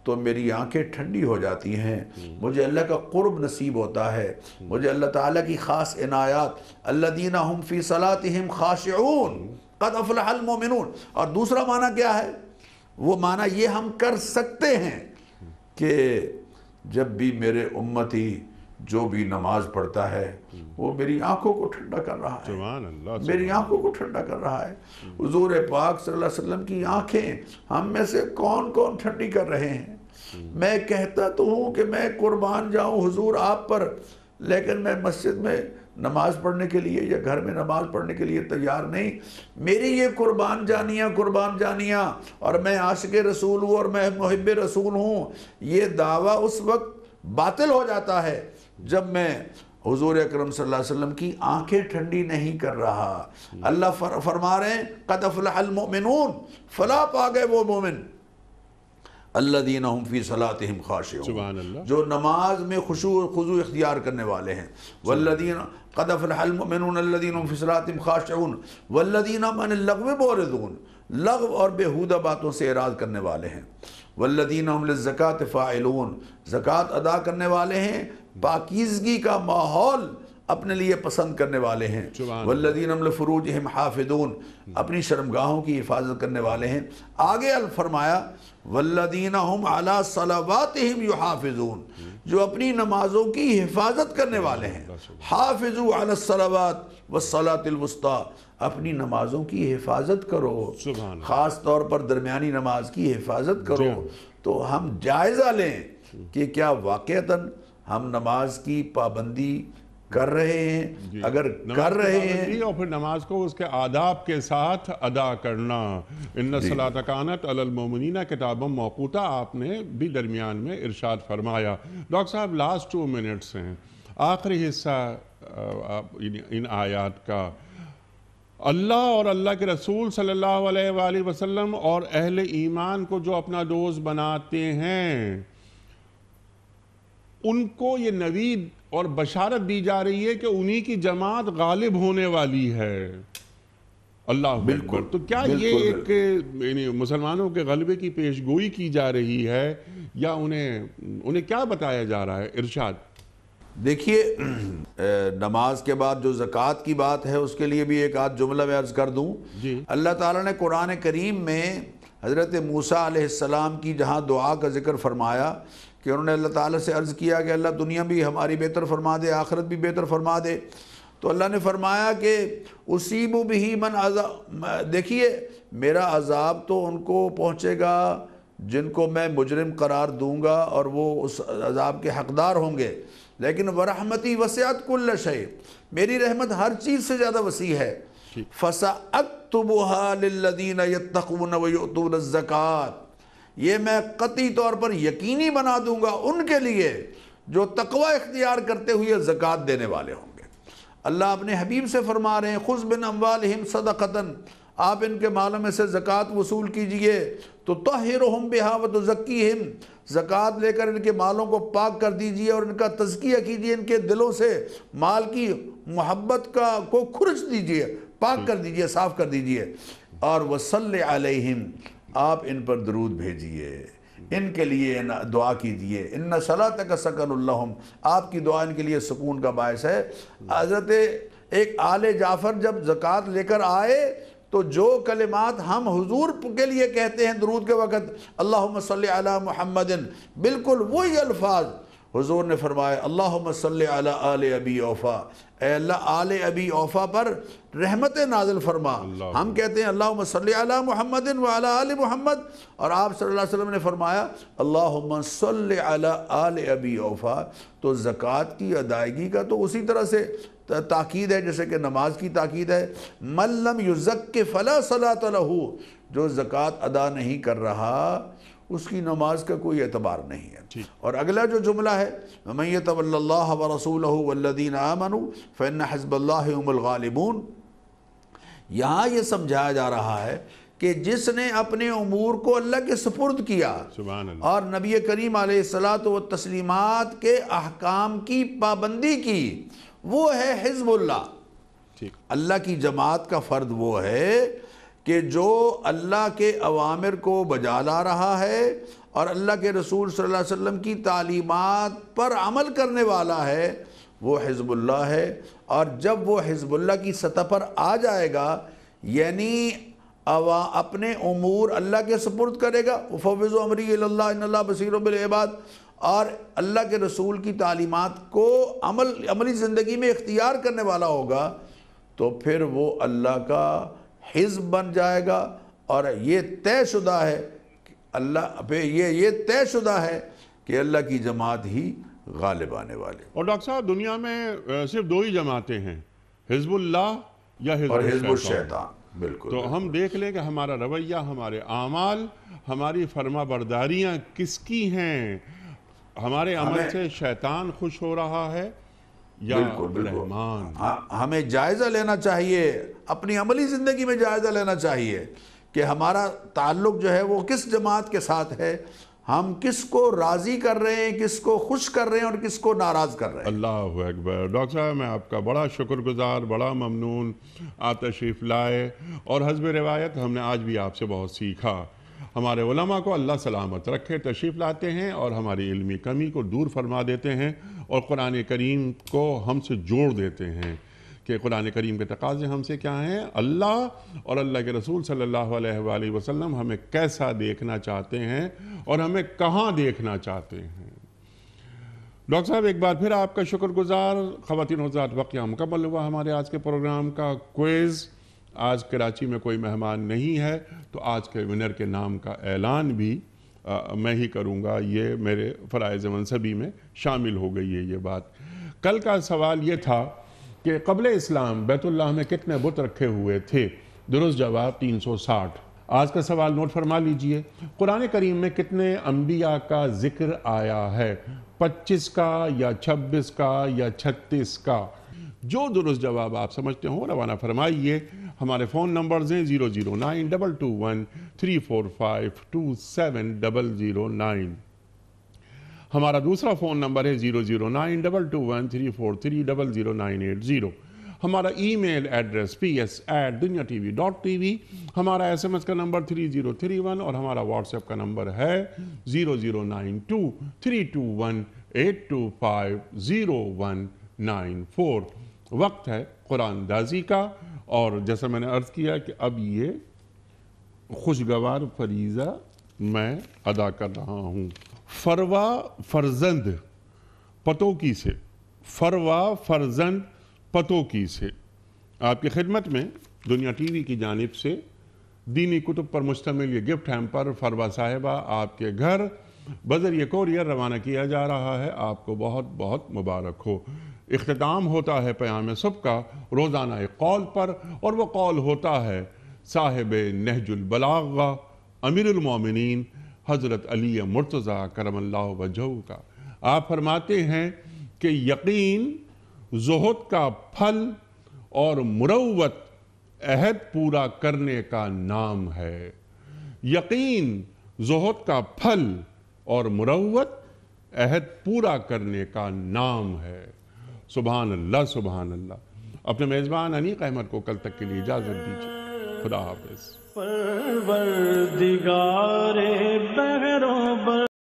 تو میری آنکھیں ٹھنڈی ہو جاتی ہیں، مجھے اللہ کا قرب نصیب ہوتا ہے، مجھے اللہ تعالیٰ کی خاص عنایات. الذین هم فی صلاتہم خاشعون قد افلح المؤمنون. اور دوسرا معنی کیا ہے؟ وہ معنی یہ ہم کر سکتے ہیں کہ جب بھی میرے امتی جو بھی نماز پڑھتا ہے وہ میری آنکھوں کو ٹھنڈا کر رہا ہے، سبحان اللہ، میری آنکھوں کو ٹھنڈا کر رہا ہے. حضور پاک صلی اللہ علیہ وسلم کی آنکھیں ہم میں سے کون کون ٹھنڈی کر رہے ہیں؟ میں کہتا تو ہوں کہ میں قربان جاؤں حضور آپ پر، لیکن میں مسجد میں نماز پڑھنے کے لیے یا گھر میں نماز پڑھنے کے لیے تیار نہیں. میری یہ قربان جانیاں اور میں عاشق رسول ہوں اور میں محب رسول ہوں، یہ دعویٰ اس وقت باطل ہو جاتا ہے جب میں حضور اکرم صلی اللہ علیہ وسلم کی آنکھیں ٹھنڈی نہیں کر رہا. اللہ فرما رہے ہیں قد افلح المؤمنون، فلاح پا گئے وہ مومن الذین هم فی صلاتہم خاشعون، جو نماز میں خضوع اختیار کرنے والے ہیں. والذین قد افلح المؤمنون الذین هم فی صلاتہم خاشعون والذین عن اللغو معرضون، لغو اور بیہودہ باتوں سے اعراض کرنے والے ہیں. والذین هم للزکاۃ فاعلون، زکوٰۃ ادا کرنے والے ہیں، پاکیزگی کا ماحول اپنے لیے پسند کرنے والے ہیں. والذین هم لفروجہم حافظون، اپنی شرمگاہوں کی حفاظت کرنے والے ہیں. آگے فرمایا والذین هم علی صلواتہم یحافظون، جو اپنی نمازوں کی حفاظت کرنے والے ہیں. حافظوا علی الصلوات والصلاۃ الوسطیٰ، اپنی نمازوں کی حفاظت کرو، خاص طور پر درمیانی نماز کی حفاظت کرو. تو ہم جائزہ لیں کہ کیا واقعتاً ہم نماز کی پابندی کر رہے ہیں؟ اگر کر رہے ہیں اور پھر نماز کو اس کے آداب کے ساتھ ادا کرنا. ان الصلاۃ کانت علی المؤمنین کتابا موقوتا، آپ نے بھی درمیان میں ارشاد فرمایا. ڈاکٹر صاحب لاسٹ 2 منٹس ہیں، آخری حصہ ان آیات کا اللہ اور اللہ کے رسول صلی اللہ علیہ وآلہ وسلم اور اہل ایمان کو جو اپنا دوست بناتے ہیں ان کو یہ نوید اور بشارت دی جا رہی ہے کہ انہی کی جماعت غالب ہونے والی ہے۔ اللہ اکبر۔ تو کیا یہ ایک یعنی مسلمانوں کے غلبے کی پیشگوئی کی جا رہی ہے یا انہیں کیا بتایا جا رہا ہے؟ ارشاد۔ دیکھیے، نماز کے بعد جو زکوٰۃ کی بات ہے اس کے لیے بھی ایک آدھ جملہ میں عرض کر دوں۔ اللہ تعالیٰ نے قرآن کریم میں حضرت موسیٰ علیہ السلام کی جہاں دعا کا ذکر فرمایا کہ انہوں نے اللہ تعالیٰ سے عرض کیا کہ اللہ دنیا بھی ہماری بہتر فرما دے، آخرت بھی بہتر فرما دے، تو اللہ نے فرمایا کہ اصیب بہ من عذاب، دیکھیے میرا عذاب تو ان کو پہنچے گا جن کو میں مجرم قرار دوں گا اور وہ اس عذاب کے حقدار ہوں گے، لیکن ورحمتی وسعت کل شیء، میری رحمت ہر چیز سے زیادہ وسیع ہے۔ فَسَأَكْتُبُهَا لِلَّذِينَ يَتَّقُونَ وَيُؤْتُونَ الزَّكَاةَ، یہ میں قطعی طور پر یقینی بنا دوں گا ان کے لیے جو تقوی اختیار کرتے ہوئے زکوٰۃ دینے والے ہوں گے۔ اللہ اپنے حبیب سے فرما رہے ہیں خُذْ مِنْ أَمْوَالِهِمْ صَدَقَةً، آپ ان کے مالوں میں سے زکوٰۃ وصول کیجئے، تو طَهِّرُهُمْ بِهَا وَتُزَكِّيهِمْ، زکوٰۃ لے کر ان کے مالوں کو پاک کر دیجئے اور ان کا تزکیہ کیجئے، ان کے دلوں سے مال کی محبت کو کھرچ دیجئے، پاک کر دیجئے، صاف کر دیجئے، اور وَصَلِّ عَلَيْهِمْ، آپ ان پر درود بھیجئے، ان کے لیے دعا کیجئے، ان صلاتک سکن لہم، آپ کی دعا ان کے لیے سکون کا باعث ہے۔ حضرت ایک آل جعفر جب زکوٰۃ لے کر آئے تو جو کلمات ہم حضور کے لیے کہتے ہیں درود کے وقت، اللہم صلی علی محمد، بالکل وہی الفاظ حضور نے فرمایا اللہم صلی علی آل ابی اوفا، اے اللہ آل ابی اوفا پر رحمت نازل فرما۔ ہم کہتے ہیں اللہم صلی علی محمد وعلی آل محمد، اور آپ صلی اللہ علیہ وسلم نے فرمایا اللہم صلی علی آل ابی اوفا۔ تو زکوٰۃ کی ادائیگی کا تو اسی طرح سے تاکید ہے جیسے کہ نماز کی تاکید ہے، من لم یزک فلا صلاۃ لہ، جو زکوٰۃ ادا نہیں کر رہا اس کی نماز کا کوئی اعتبار نہیں ہے۔ اور اگلا جو جملہ ہے وَمَن يَتَوَلَّ اللَّهَ وَرَسُولَهُ وَالَّذِينَ آمَنُوا فَإِنَّ حِزْبَ اللَّهِ هُمُ الْغَالِبُونَ، یہاں یہ سمجھایا جا رہا ہے کہ جس نے اپنے امور کو اللہ کے سپرد کیا اور نبی کریم علیہ الصلاۃ والتسلیمات کے احکام کی پابندی کی، وہ ہے حزب اللہ۔ اللہ کی جماعت کا فرد وہ ہے کہ جو اللہ کے اوامر کو بجا لا رہا ہے اور اللہ کے رسول صلی اللہ علیہ وسلم کی تعلیمات پر عمل کرنے والا ہے، وہ حزب اللہ ہے۔ اور جب وہ حزب اللہ کی سطح پر آ جائے گا، یعنی اپنے امور اللہ کے سپرد کرے گا، وَفَوِّضُ أَمْرِي إِلَى اللَّهِ إِنَّ اللَّهَ بَصِيرٌ بِالْعِبَادِ، اور اللہ کے رسول کی تعلیمات کو عملی زندگی میں اختیار کرنے والا ہوگا، تو پھر وہ اللہ کا حزب بن جائے گا، اور یہ طے شدہ ہے یہ طے شدہ ہے کہ اللہ کی جماعت ہی غالب آنے والے۔ اور ڈاکٹر صاحب دنیا میں صرف دو ہی جماعتیں ہیں، حزب اللہ یا حزب الشیطان۔ بالکل۔ تو ہم دیکھ لیں کہ ہمارا رویہ، ہمارے اعمال، ہماری فرما برداریاں کس کی ہیں؟ ہمارے عمل سے شیطان خوش ہو رہا ہے یا رحمان؟ ہمیں جائزہ لینا چاہیے، اپنی عملی زندگی میں جائزہ لینا چاہیے کہ ہمارا تعلق جو ہے وہ کس جماعت کے ساتھ ہے، ہم کس کو راضی کر رہے ہیں، کس کو خوش کر رہے ہیں اور کس کو ناراض کر رہے ہیں۔ اللہ اکبر۔ ڈاکٹر صاحب میں آپ کا بڑا شکر گزار، بڑا ممنون، آپ تشریف لائے، اور حسب روایت ہم نے آج بھی آپ سے بہت سیکھا۔ ہمارے علماء کو اللہ سلامت رکھے، تشریف لاتے ہیں اور ہماری علمی کمی کو دور فرما دیتے ہیں، اور قرآن کریم کو ہم سے جوڑ دیتے ہیں کہ قرآن کریم کے تقاضے ہم سے کیا ہیں، اللہ اور اللہ کے رسول صلی اللہ علیہ وآلہ وسلم ہمیں کیسا دیکھنا چاہتے ہیں اور ہمیں کہاں دیکھنا چاہتے ہیں۔ ڈاکٹر صاحب ایک بار پھر آپ کا شکر گزار۔ خواتین و حضرات، وقت مکمل ہوا ہمارے آج کے پروگرام کا۔ کوئز، آج کراچی میں کوئی مہمان نہیں ہے تو آج کے ونر کے نام کا اعلان بھی میں ہی کروں گا، یہ میرے فرائض منصبی میں شامل ہو گئی ہے یہ بات۔ کل کا سوال یہ تھا کہ قبل اسلام بیت اللہ میں کتنے بت رکھے ہوئے تھے؟ درست جواب 360۔ آج کا سوال نوٹ فرما لیجئے، قرآن کریم میں کتنے انبیاء کا ذکر آیا ہے؟ 25 کا یا 26 کا یا 36 کا؟ جو درست جواب آپ سمجھتے ہوں روانہ فرمائیے ہمارے فون نمبرز ہیں 0092213452709. ہمارا دوسرا فون نمبر ہے 0092213430098. ہمارا ای میل ایڈریس ps@dunyatv.tv. ہمارا SMS کا نمبر 3031 اور ہمارا واٹس ایپ کا نمبر ہے 00923218250194. وقت ہے قرآن دازی کا، اور جیسا میں نے عرض کیا کہ اب یہ خوشگوار فریضہ میں ادا کر رہا ہوں. فروا فرزند پتوکی سے، فروا فرزند پتوکی سے آپ کی خدمت میں دنیا ٹی وی کی جانب سے دینی کتب پر مشتمل یہ گفٹ ہیمپر فروا صاحبہ آپ کے گھر بذریعہ کوریئر روانہ کیا جا رہا ہے. آپ کو بہت بہت مبارک ہو. اختتام ہوتا ہے پیام صبح کا روزانہ ایک قول پر، اور وہ قول ہوتا ہے صاحب نہج البلاغہ امیر المومنین حضرت علی مرتضیٰ کرم اللہ وجہہ کا. آپ فرماتے ہیں کہ یقین زہد کا پھل اور مروت عہد پورا کرنے کا نام ہے. یقین زہد کا پھل اور مروت عہد پورا کرنے کا نام ہے. سبحان اللہ سبحان اللہ. اپنے میزبان انیق احمد کو کل تک کے لیے اجازت دیجیے. خدا حافظ. پروردگار